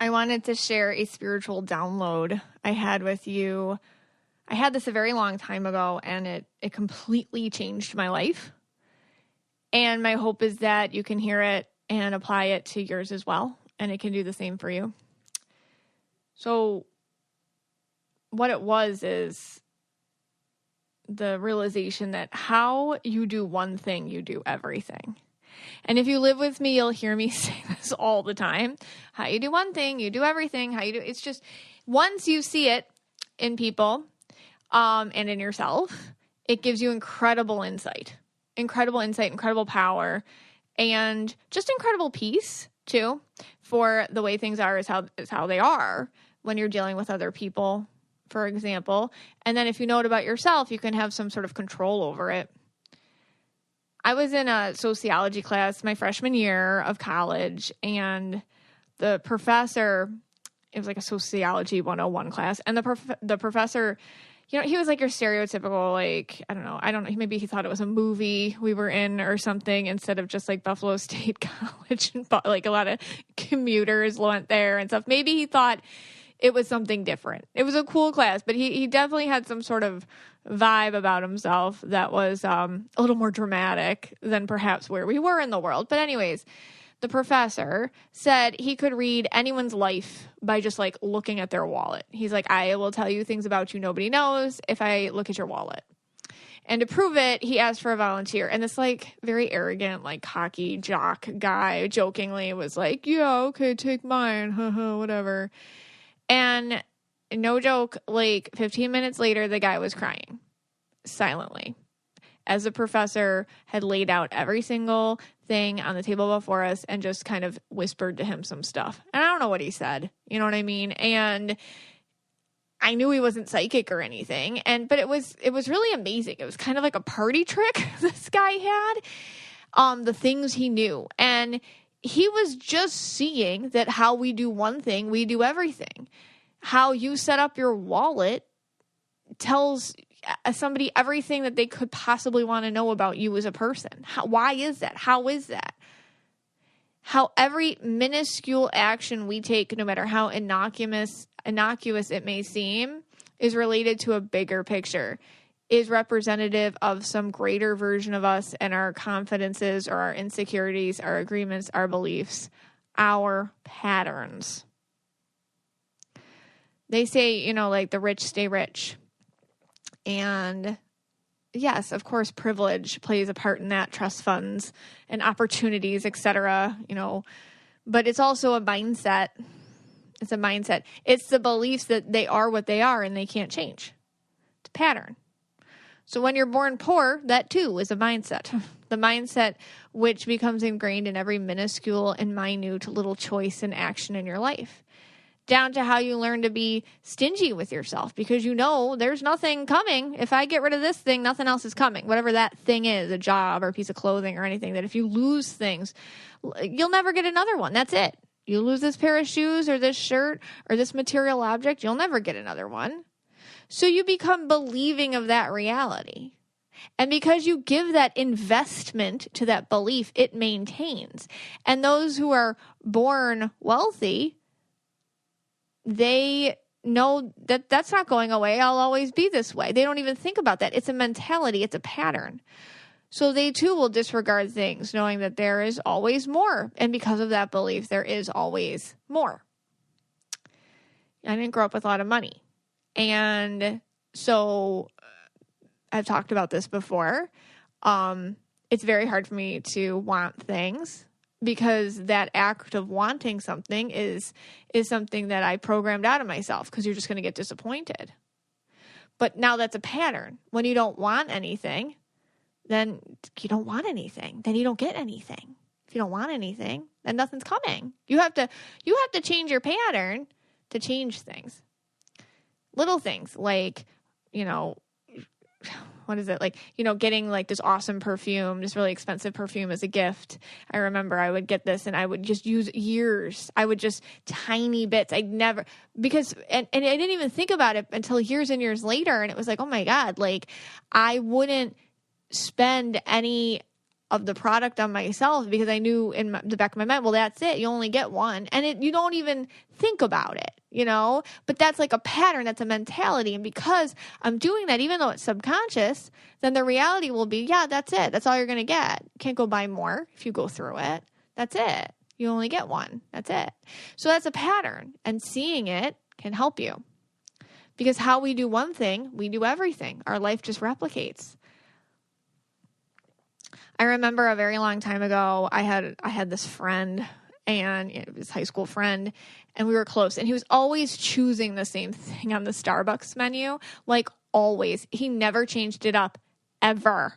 I wanted to share a spiritual download I had with you. I had this a very long time ago, and it completely changed my life. And my hope is that you can hear it and apply it to yours as well, and it can do the same for you. So what it was is the realization that how you do one thing, you do everything. And if you live with me, you'll hear me say this all the time. How you do one thing, you do everything. It's just, once you see it in people and in yourself, it gives you incredible insight, incredible power, and just incredible peace too, for the way things are is how they are when you're dealing with other people, for example. And then if you know it about yourself, you can have some sort of control over it. I was in a sociology class my freshman year of college, and the professor, it was like a sociology 101 class, and the professor, he was like your stereotypical, like, I don't know, maybe he thought it was a movie we were in or something, instead of just like Buffalo State College, and like a lot of commuters went there and stuff. Maybe he thought it was something different. It was a cool class, but he definitely had some sort of vibe about himself that was a little more dramatic than perhaps where we were in the world. But anyways, the professor said he could read anyone's life by just like looking at their wallet. He's like, I will tell you things about you nobody knows if I look at your wallet. And to prove it, he asked for a volunteer. And this like very arrogant, like cocky jock guy jokingly was like, yeah, okay, take mine. Whatever. And no joke, like 15 minutes later, the guy was crying silently as the professor had laid out every single thing on the table before us and just kind of whispered to him some stuff. And I don't know what he said. You know what I mean? And I knew he wasn't psychic or anything. But it was really amazing. It was kind of like a party trick this guy had, the things he knew. And he was just seeing that how we do one thing, we do everything. How you set up your wallet tells somebody everything that they could possibly want to know about you as a person. Why is that? How is that? How every minuscule action we take, no matter how innocuous it may seem, is related to a bigger picture, is representative of some greater version of us and our confidences or our insecurities, our agreements, our beliefs, our patterns. They say, like the rich stay rich. And yes, of course, privilege plays a part in that, trust funds and opportunities, etc., but it's also a mindset. It's a mindset. It's the beliefs that they are what they are and they can't change. It's a pattern. So when you're born poor, that too is a mindset. The mindset which becomes ingrained in every minuscule and minute little choice and action in your life. Down to how you learn to be stingy with yourself, because there's nothing coming. If I get rid of this thing, nothing else is coming. Whatever that thing is, a job or a piece of clothing or anything, that if you lose things, you'll never get another one. That's it. You lose this pair of shoes or this shirt or this material object, you'll never get another one. So you become believing of that reality. And because you give that investment to that belief, it maintains. And those who are born wealthy, they know that that's not going away. I'll always be this way. They don't even think about that. It's a mentality. It's a pattern. So they too will disregard things, knowing that there is always more. And because of that belief, there is always more. I didn't grow up with a lot of money. And so I've talked about this before. It's very hard for me to want things, because that act of wanting something is something that I programmed out of myself, because you're just going to get disappointed. But now that's a pattern. When you don't want anything, then you don't want anything. Then you don't get anything. If you don't want anything, then nothing's coming. You have to change your pattern to change things. Little things like, what is it? Like, getting like this awesome perfume, this really expensive perfume as a gift. I remember I would get this and I would just use years. I would just tiny bits. I'd never, because, and I didn't even think about it until years and years later. And it was like, oh my God, like I wouldn't spend any of the product on myself because I knew in the back of my mind, well, that's it. You only get one. And you don't even think about it, but that's like a pattern. That's a mentality. And because I'm doing that, even though it's subconscious, then the reality will be, yeah, that's it. That's all you're going to get. You can't go buy more if you go through it. That's it. You only get one. That's it. So that's a pattern, and seeing it can help you, because how we do one thing, we do everything. Our life just replicates. I remember a very long time ago, I had this friend, and his high school friend, and we were close, and he was always choosing the same thing on the Starbucks menu, like always. He never changed it up, ever.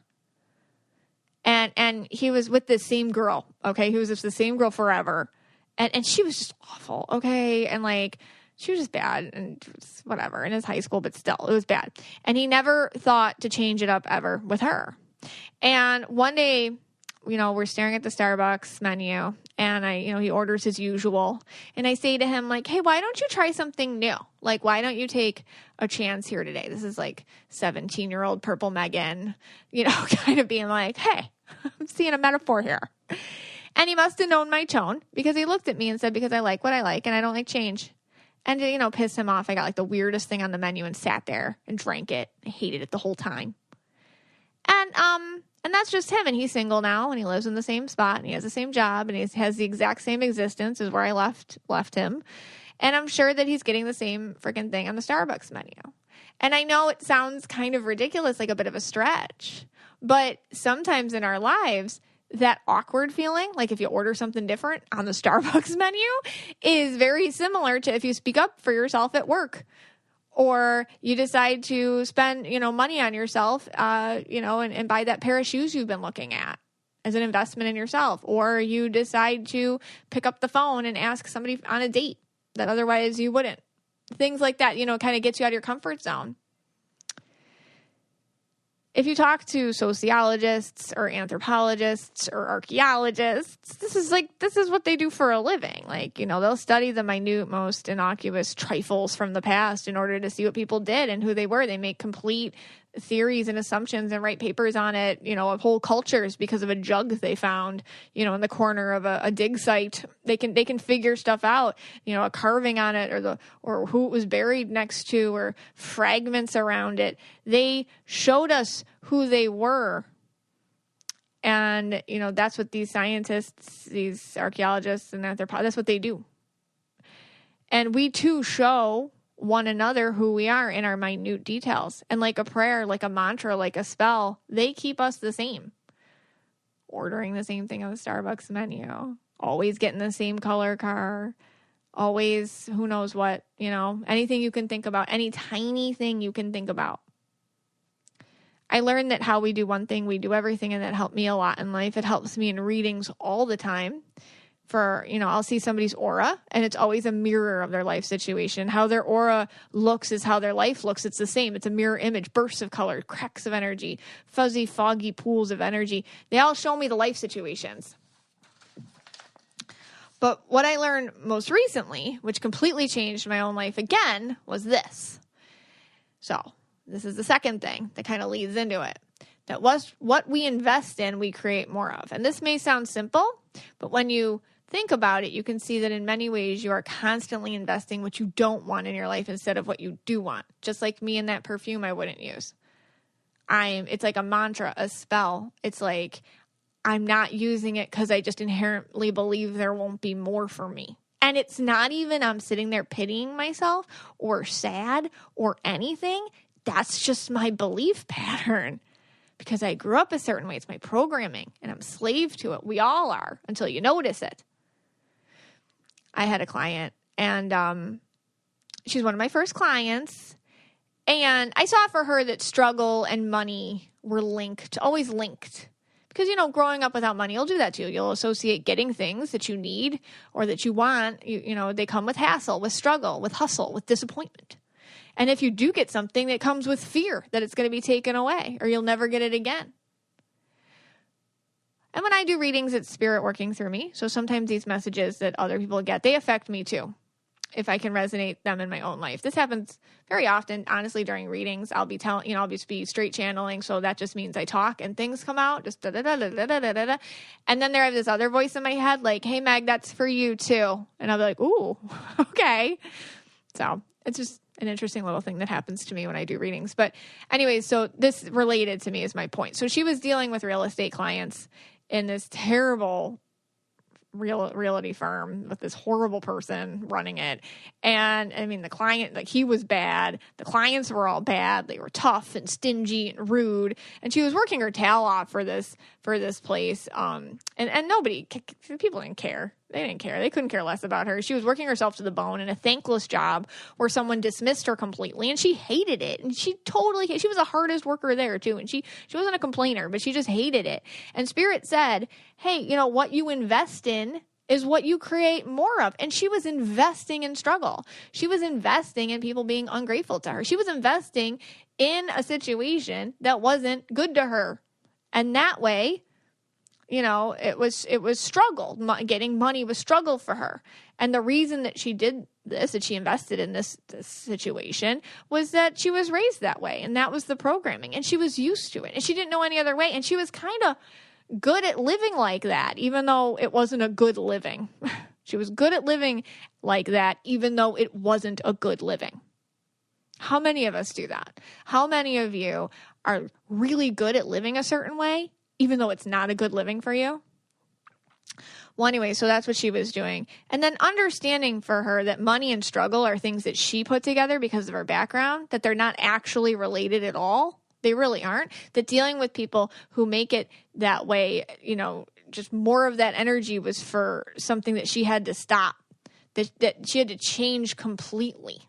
And he was with the same girl, okay? He was with the same girl forever, and she was just awful, okay? And like, she was just bad, and whatever, in his high school, but still, it was bad. And he never thought to change it up ever with her. And one day, we're staring at the Starbucks menu, and he orders his usual. And I say to him, like, hey, why don't you try something new? Like, why don't you take a chance here today? This is like 17-year-old purple Megan, kind of being like, hey, I'm seeing a metaphor here. And he must have known my tone, because he looked at me and said, because I like what I like and I don't like change. And to, piss him off, I got like the weirdest thing on the menu and sat there and drank it. I hated it the whole time. And that's just him. And he's single now, and he lives in the same spot, and he has the same job, and he has the exact same existence as where I left him. And I'm sure that he's getting the same freaking thing on the Starbucks menu. And I know it sounds kind of ridiculous, like a bit of a stretch, but sometimes in our lives, that awkward feeling, like if you order something different on the Starbucks menu, is very similar to if you speak up for yourself at work. Or you decide to spend, money on yourself, and buy that pair of shoes you've been looking at as an investment in yourself. Or you decide to pick up the phone and ask somebody on a date that otherwise you wouldn't. Things like that, kind of gets you out of your comfort zone. If you talk to sociologists or anthropologists or archaeologists, this is what they do for a living. Like, they'll study the minute, most innocuous trifles from the past in order to see what people did and who they were. They make complete theories and assumptions and write papers on it, of whole cultures because of a jug they found, in the corner of a dig site. They can figure stuff out, a carving on it or who it was buried next to or fragments around it. They showed us who they were. And, that's what these scientists, these archaeologists and anthropologists, that's what they do. And we too show one another who we are in our minute details. And like a prayer, like a mantra, like a spell, they keep us the same. Ordering the same thing on the Starbucks menu, always getting the same color car, always who knows what, anything you can think about, any tiny thing you can think about. I learned that how we do one thing, we do everything, and that helped me a lot in life. It helps me in readings all the time. I'll see somebody's aura, and it's always a mirror of their life situation. How their aura looks is how their life looks. It's the same. It's a mirror image, bursts of color, cracks of energy, fuzzy, foggy pools of energy. They all show me the life situations. But what I learned most recently, which completely changed my own life again, was this. So this is the second thing that kind of leads into it. That was what we invest in, we create more of. And this may sound simple, but when you think about it, you can see that in many ways you are constantly investing what you don't want in your life instead of what you do want. Just like me and that perfume I wouldn't use. It's like a mantra, a spell. It's like I'm not using it because I just inherently believe there won't be more for me. And it's not even I'm sitting there pitying myself or sad or anything. That's just my belief pattern. Because I grew up a certain way. It's my programming, and I'm slave to it. We all are until you notice it. I had a client, and she's one of my first clients, and I saw for her that struggle and money were linked, always linked, Because, growing up without money will do that to you. You'll associate getting things that you need or that you want. They come with hassle, with struggle, with hustle, with disappointment. And if you do get something, it comes with fear that it's going to be taken away or you'll never get it again. And when I do readings, it's spirit working through me. So sometimes these messages that other people get, they affect me too, if I can resonate them in my own life. This happens very often, honestly, during readings. I'll be I'll just be straight channeling. So that just means I talk and things come out, just da-da-da-da-da-da-da-da. And then there I have this other voice in my head, like, hey, Meg, that's for you too. And I'll be like, ooh, okay. So it's just an interesting little thing that happens to me when I do readings. But anyways, so this related to me is my point. So she was dealing with real estate clients in this terrible realty firm with this horrible person running it. And I mean, the client, like, he was bad. The clients were all bad. They were tough and stingy and rude. And she was working her tail off for this place. And people didn't care. They didn't care. They couldn't care less about her. She was working herself to the bone in a thankless job where someone dismissed her completely, and she hated it. And she was the hardest worker there too. And she wasn't a complainer, but she just hated it. And Spirit said, hey, what you invest in is what you create more of. And she was investing in struggle. She was investing in people being ungrateful to her. She was investing in a situation that wasn't good to her. And that way, it was struggle. Getting money was struggle for her. And the reason that she did this, that she invested in this situation, was that she was raised that way. And that was the programming. And she was used to it. And she didn't know any other way. And she was kind of good at living like that, even though it wasn't a good living. She was good at living like that, even though it wasn't a good living. How many of us do that? How many of you are really good at living a certain way, even though it's not a good living for you? Well, anyway, so that's what she was doing. And then understanding for her that money and struggle are things that she put together because of her background, that they're not actually related at all. They really aren't. That dealing with people who make it that way, just more of that energy was for something that she had to stop, that she had to change completely.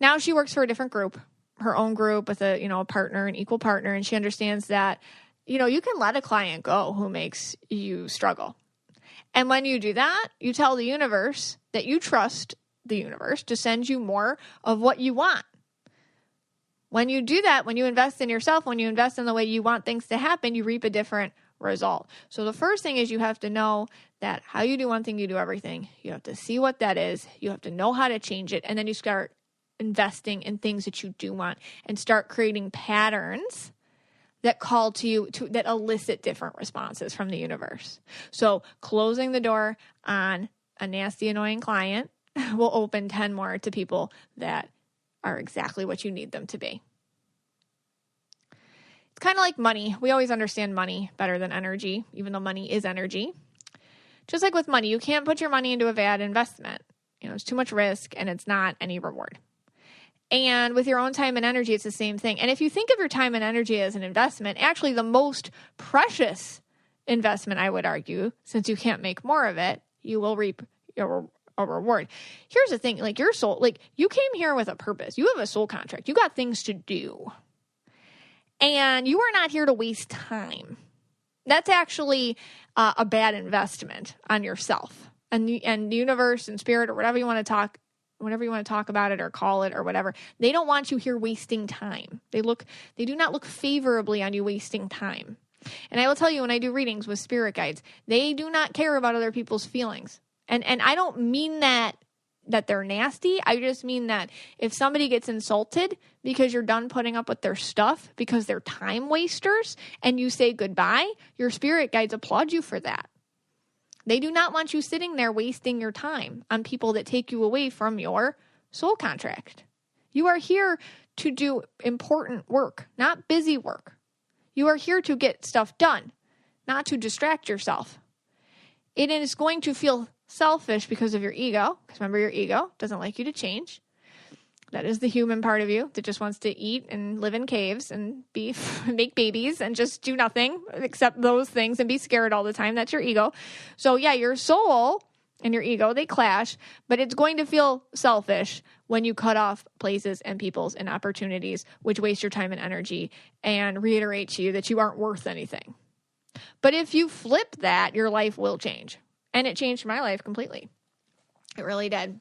Now she works for a different group, her own group with a partner, an equal partner, and she understands that, you can let a client go who makes you struggle. And when you do that, you tell the universe that you trust the universe to send you more of what you want. When you do that, when you invest in yourself, when you invest in the way you want things to happen, you reap a different result. So the first thing is you have to know that how you do one thing, you do everything. You have to see what that is. You have to know how to change it. And then you start investing in things that you do want and start creating patterns that call to you, that elicit different responses from the universe. So closing the door on a nasty, annoying client will open 10 more to people that are exactly what you need them to be. It's kind of like money. We always understand money better than energy, even though money is energy. Just like with money, you can't put your money into a bad investment. It's too much risk and it's not any reward. And with your own time and energy, it's the same thing. And if you think of your time and energy as an investment, actually the most precious investment, I would argue, since you can't make more of it, you will reap a reward. Here's the thing, like your soul, like you came here with a purpose. You have a soul contract. You got things to do. And you are not here to waste time. That's actually a bad investment on yourself. And the universe and spirit or whatever you want to talk about it or call it or whatever, they don't want you here wasting time. They do not look favorably on you wasting time. And I will tell you, when I do readings with spirit guides, they do not care about other people's feelings. And I don't mean that they're nasty. I just mean that if somebody gets insulted because you're done putting up with their stuff because they're time wasters and you say goodbye, your spirit guides applaud you for that. They do not want you sitting there wasting your time on people that take you away from your soul contract. You are here to do important work, not busy work. You are here to get stuff done, not to distract yourself. It is going to feel selfish because of your ego, because remember, your ego doesn't like you to change. That is the human part of you that just wants to eat and live in caves and make babies and just do nothing except those things and be scared all the time. That's your ego. So yeah, your soul and your ego, they clash, but it's going to feel selfish when you cut off places and peoples and opportunities which waste your time and energy and reiterate to you that you aren't worth anything. But if you flip that, your life will change. And it changed my life completely. It really did.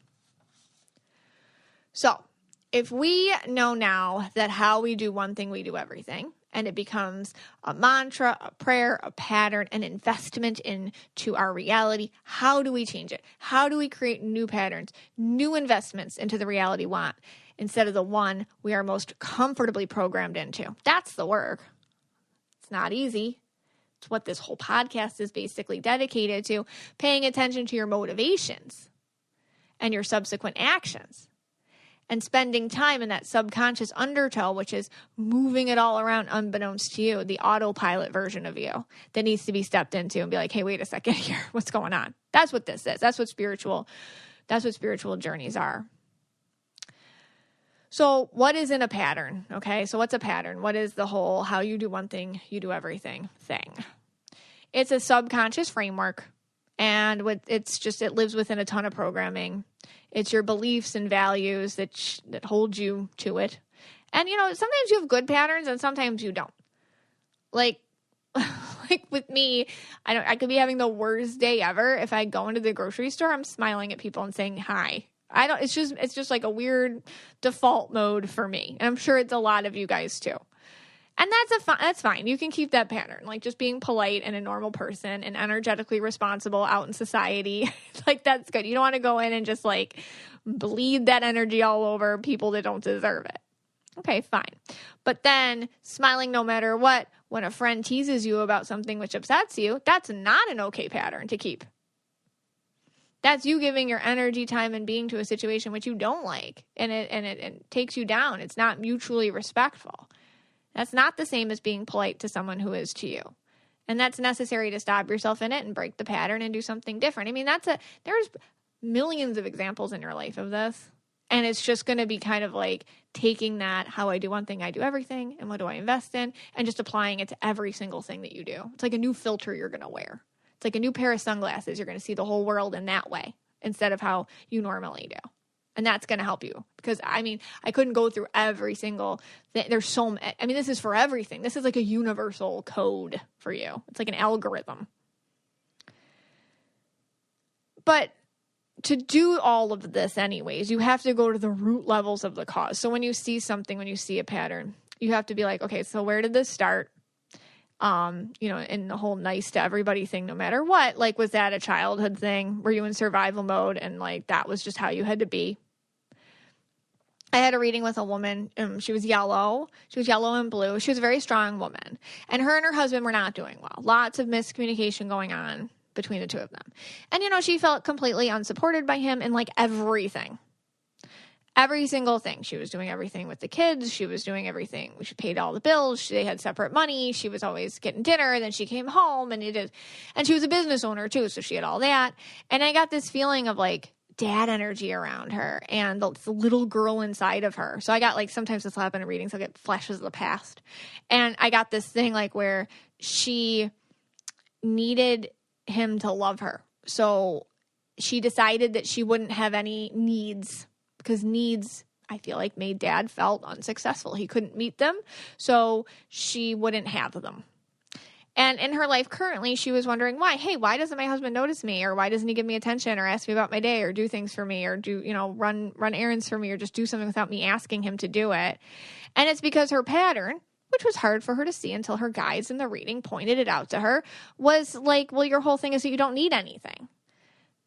So, if we know now that how we do one thing, we do everything, and it becomes a mantra, a prayer, a pattern, an investment into our reality, how do we change it? How do we create new patterns, new investments into the reality we want instead of the one we are most comfortably programmed into? That's the work. It's not easy. It's what this whole podcast is basically dedicated to, paying attention to your motivations and your subsequent actions. And spending time in that subconscious undertow, which is moving it all around unbeknownst to you, the autopilot version of you that needs to be stepped into and be like, hey, wait a second here. What's going on? That's what this is. That's what spiritual journeys are. So what is in a pattern? Okay. So what's a pattern? What is the whole, how you do one thing, you do everything thing? It's a subconscious framework. And it lives within a ton of programming. It's your beliefs and values that hold you to it. And, sometimes you have good patterns and sometimes you don't. Like with me, I could be having the worst day ever. If I go into the grocery store, I'm smiling at people and saying hi. It's just like a weird default mode for me. And I'm sure it's a lot of you guys too. And that's fine. You can keep that pattern, like just being polite and a normal person and energetically responsible out in society. Like, that's good. You don't want to go in and just like bleed that energy all over people that don't deserve it. Okay, fine. But then smiling no matter what, when a friend teases you about something which upsets you, that's not an okay pattern to keep. That's you giving your energy, time, and being to a situation which you don't like, and it takes you down. It's not mutually respectful. That's not the same as being polite to someone who is to you. And that's necessary to stop yourself in it and break the pattern and do something different. I mean, there's millions of examples in your life of this. And it's just going to be kind of like taking that, how I do one thing, I do everything, and what do I invest in, and just applying it to every single thing that you do. It's like a new filter you're going to wear. It's like a new pair of sunglasses. You're going to see the whole world in that way instead of how you normally do. And that's going to help you because, I couldn't go through every single thing. There's so many. This is for everything. This is like a universal code for you. It's like an algorithm. But to do all of this anyways, you have to go to the root levels of the cause. So when you see something, when you see a pattern, you have to be like, okay, so where did this start? And the whole nice to everybody thing, no matter what, like, was that a childhood thing? Were you in survival mode? And like, that was just how you had to be. I had a reading with a woman. She was yellow. She was yellow and blue. She was a very strong woman. And her husband were not doing well. Lots of miscommunication going on between the two of them. And, she felt completely unsupported by him in like everything. Every single thing. She was doing everything with the kids. She was doing everything. She paid all the bills. They had separate money. She was always getting dinner. Then she came home and she was a business owner too. So she had all that. And I got this feeling of like dad energy around her and the little girl inside of her. So I got like, sometimes this will happen in readings. I'll get flashes of the past. And I got this thing like where she needed him to love her. So she decided that she wouldn't have any needs because needs, I feel like, made dad felt unsuccessful. He couldn't meet them. So she wouldn't have them. And in her life currently, she was wondering why. Hey, why doesn't my husband notice me? Or why doesn't he give me attention or ask me about my day or do things for me or do, run errands for me or just do something without me asking him to do it? And it's because her pattern, which was hard for her to see until her guides in the reading pointed it out to her, was like, well, your whole thing is that you don't need anything.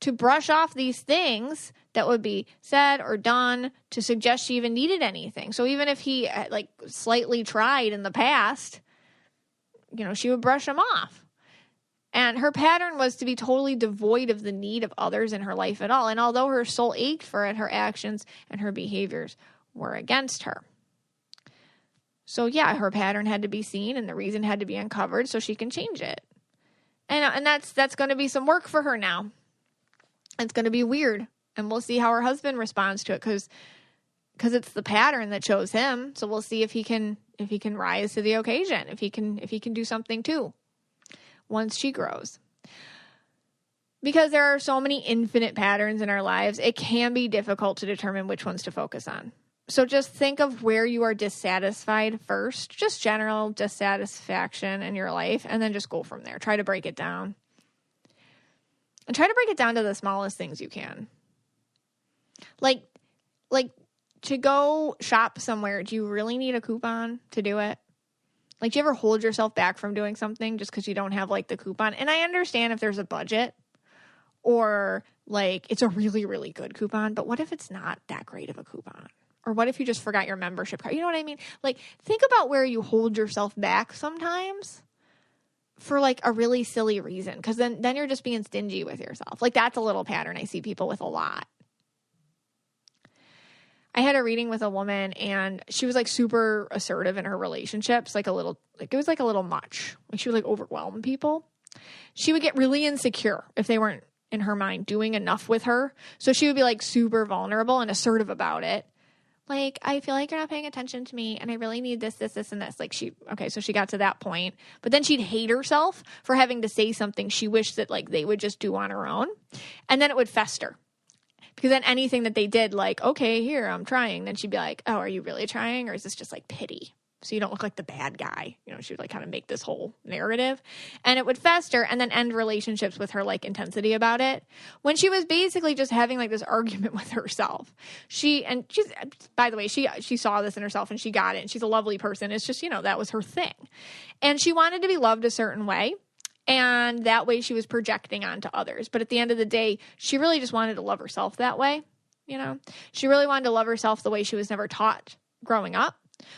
To brush off these things that would be said or done to suggest she even needed anything. So even if he like slightly tried in the past, she would brush him off. And her pattern was to be totally devoid of the need of others in her life at all. And although her soul ached for it, her actions and her behaviors were against her. So yeah, her pattern had to be seen and the reason had to be uncovered so she can change it. And that's going to be some work for her now. It's going to be weird. And we'll see how her husband responds to it because it's the pattern that chose him. So we'll see if he can rise to the occasion, if he can do something too once she grows. Because there are so many infinite patterns in our lives, it can be difficult to determine which ones to focus on. So just think of where you are dissatisfied first, just general dissatisfaction in your life, and then just go from there. Try to break it down. And try to break it down to the smallest things you can. Like to go shop somewhere, do you really need a coupon to do it? Like, do you ever hold yourself back from doing something just because you don't have, like, the coupon? And I understand if there's a budget or, like, it's a really, really good coupon, but what if it's not that great of a coupon? Or what if you just forgot your membership card? You know what I mean? Like, think about where you hold yourself back sometimes for, like, a really silly reason. Because then you're just being stingy with yourself. Like, that's a little pattern I see people with a lot. I had a reading with a woman, and she was, like, super assertive in her relationships. Like, it was, like, a little much. Like, she would, like, overwhelm people. She would get really insecure if they weren't, in her mind, doing enough with her. So she would be, like, super vulnerable and assertive about it. Like, I feel like you're not paying attention to me, and I really need this, and this. Like, so she got to that point. But then she'd hate herself for having to say something she wished that, like, they would just do on her own. And then it would fester. Because then anything that they did, like, okay, here, I'm trying. Then she'd be like, oh, are you really trying? Or is this just, like, pity? So you don't look like the bad guy. You know, she would, like, kind of make this whole narrative. And it would fester and then end relationships with her, like, intensity about it. When she was basically just having, like, this argument with herself. By the way, she saw this in herself and she got it. And she's a lovely person. It's just, you know, that was her thing. And she wanted to be loved a certain way. And that way she was projecting onto others. But at the end of the day, she really just wanted to love herself that way. You know, she really wanted to love herself the way she was never taught growing up.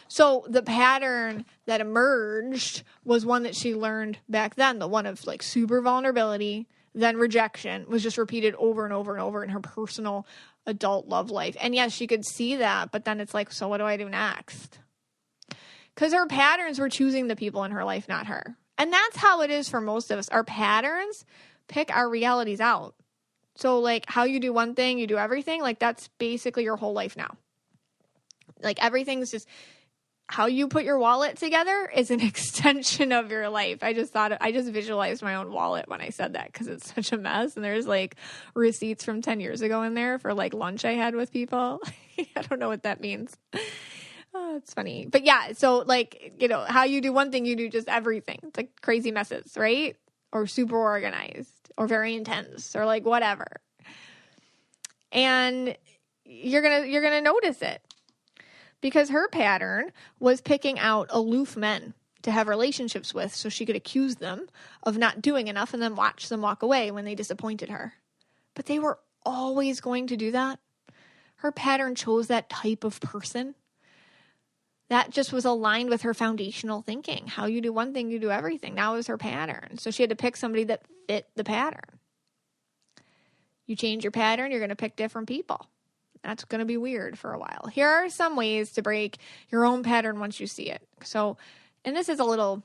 So the pattern that emerged was one that she learned back then, the one of, like, super vulnerability, then rejection, was just repeated over and over and over in her personal adult love life. And yes, she could see that, but then it's like, so what do I do next? Because her patterns were choosing the people in her life, not her. And that's how it is for most of us. Our patterns pick our realities out. So, like, how you do one thing, you do everything. Like, that's basically your whole life now. Like, everything's just how you put your wallet together is an extension of your life. I just visualized my own wallet when I said that because it's such a mess. And there's, like, receipts from 10 years ago in there for, like, lunch I had with people. I don't know what that means. Oh, it's funny. But yeah, so, like, you know, how you do one thing, you do just everything. It's like crazy messes, right? Or super organized or very intense or, like, whatever. And you're going to notice it. Because her pattern was picking out aloof men to have relationships with so she could accuse them of not doing enough and then watch them walk away when they disappointed her. But they were always going to do that. Her pattern chose that type of person. That just was aligned with her foundational thinking. How you do one thing, you do everything. That was her pattern. So she had to pick somebody that fit the pattern. You change your pattern, you're going to pick different people. That's going to be weird for a while. Here are some ways to break your own pattern once you see it. So, and this is a little,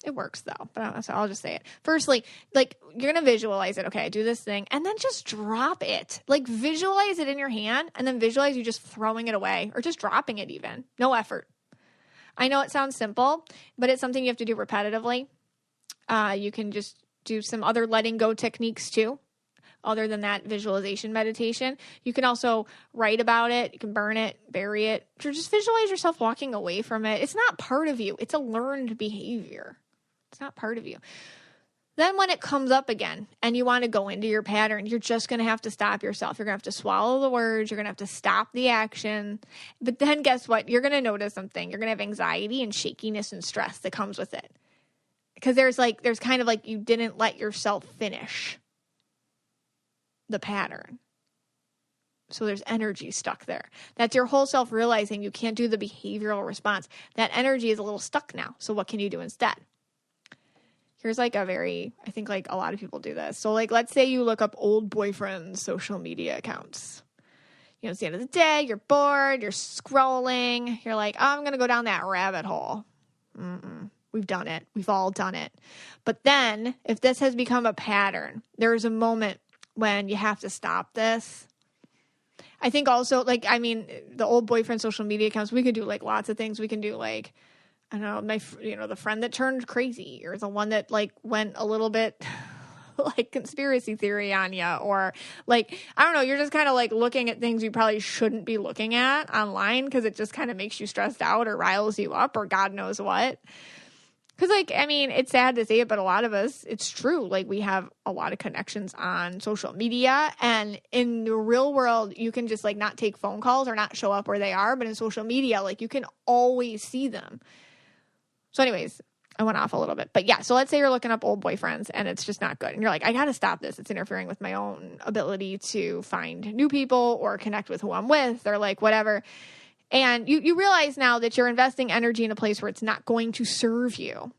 it works though, but I'll just say it. Firstly, like, you're going to visualize it. Okay, I do this thing and then just drop it. Like, visualize it in your hand and then visualize you just throwing it away or just dropping it even. No effort. I know it sounds simple, but it's something you have to do repetitively. You can just do some other letting go techniques too. Other than that visualization meditation, you can also write about it. You can burn it, bury it, or just visualize yourself walking away from it. It's not part of you. It's a learned behavior. It's not part of you. Then when it comes up again and you want to go into your pattern, you're just going to have to stop yourself. You're going to have to swallow the words. You're going to have to stop the action. But then guess what? You're going to notice something. You're going to have anxiety and shakiness and stress that comes with it. Because there's kind of like you didn't let yourself finish the pattern. So there's energy stuck there. That's your whole self realizing you can't do the behavioral response. That energy is a little stuck now. So what can you do instead? Here's like I think like a lot of people do this. So like, let's say you look up old boyfriends' social media accounts. You know, it's the end of the day. You're bored. You're scrolling. You're like, oh, I'm going to go down that rabbit hole. We've done it. We've all done it. But then if this has become a pattern, there is a moment when you have to stop this. I think also, like, I mean, the old boyfriend social media accounts, we could do like lots of things. We can do like, I don't know, the friend that turned crazy, or the one that like went a little bit like conspiracy theory on you, or like, I don't know, you're just kind of like looking at things you probably shouldn't be looking at online because it just kind of makes you stressed out or riles you up or God knows what. Because, like, I mean, it's sad to say it, but a lot of us, it's true. Like, we have a lot of connections on social media. And in the real world, you can just, like, not take phone calls or not show up where they are. But in social media, like, you can always see them. So anyways, I went off a little bit. But, yeah, so let's say you're looking up old boyfriends and it's just not good. And you're like, I got to stop this. It's interfering with my own ability to find new people or connect with who I'm with or, like, whatever. And you realize now that you're investing energy in a place where it's not going to serve you.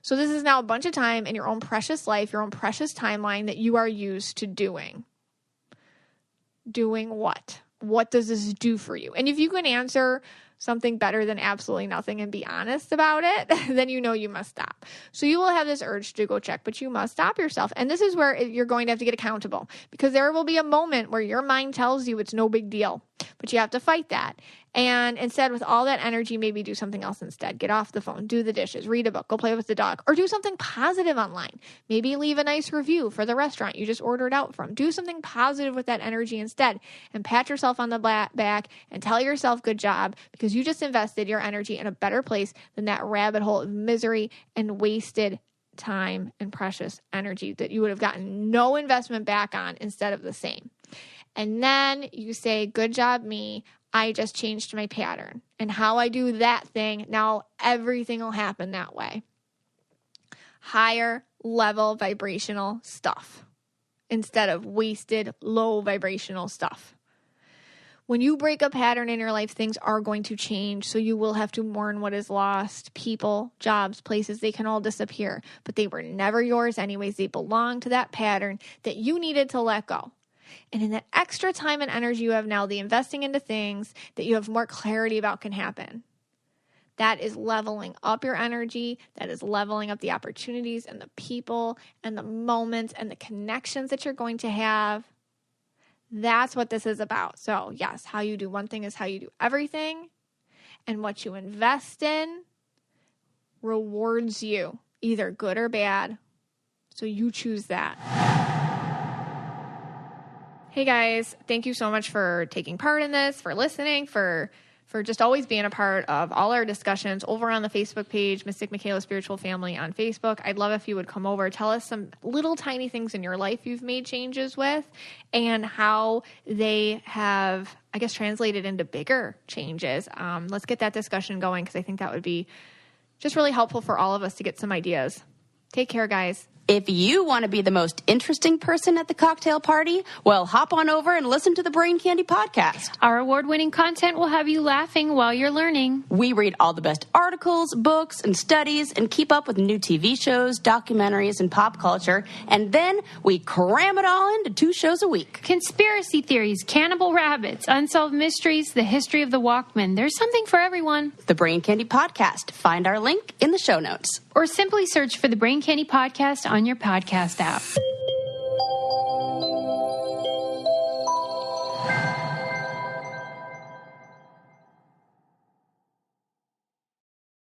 So this is now a bunch of time in your own precious life, your own precious timeline that you are used to doing. Doing what? What does this do for you? And if you can answer something better than absolutely nothing and be honest about it, then you know you must stop. So you will have this urge to go check, but you must stop yourself. And this is where you're going to have to get accountable, because there will be a moment where your mind tells you it's no big deal, but you have to fight that. And instead, with all that energy, maybe do something else instead. Get off the phone, do the dishes, read a book, go play with the dog, or do something positive online. Maybe leave a nice review for the restaurant you just ordered out from. Do something positive with that energy instead, and pat yourself on the back and tell yourself good job, because you just invested your energy in a better place than that rabbit hole of misery and wasted time and precious energy that you would have gotten no investment back on instead of the same. And then you say, good job, me. I just changed my pattern. And how I do that thing, now everything will happen that way. Higher level vibrational stuff instead of wasted low vibrational stuff. When you break a pattern in your life, things are going to change. So you will have to mourn what is lost. People, jobs, places, they can all disappear. But they were never yours anyways. They belong to that pattern that you needed to let go. And in that extra time and energy you have now, the investing into things that you have more clarity about can happen. That is leveling up your energy. That is leveling up the opportunities and the people and the moments and the connections that you're going to have. That's what this is about. So yes, how you do one thing is how you do everything. And what you invest in rewards you, either good or bad. So you choose that. Hey guys, thank you so much for taking part in this, for listening, for just always being a part of all our discussions over on the Facebook page, Mystic Michaela Spiritual Family on Facebook. I'd love if you would come over, tell us some little tiny things in your life you've made changes with and how they have, I guess, translated into bigger changes. Let's get that discussion going, because I think that would be just really helpful for all of us to get some ideas. Take care, guys. If you want to be the most interesting person at the cocktail party, well, hop on over and listen to the Brain Candy podcast. Our award-winning content will have you laughing while you're learning. We read all the best articles, books, and studies, and keep up with new TV shows, documentaries, and pop culture. And then we cram it all into 2 shows a week. Conspiracy theories, cannibal rabbits, unsolved mysteries, the history of the Walkman. There's something for everyone. The Brain Candy podcast. Find our link in the show notes. Or simply search for the Brain Candy podcast on your podcast app.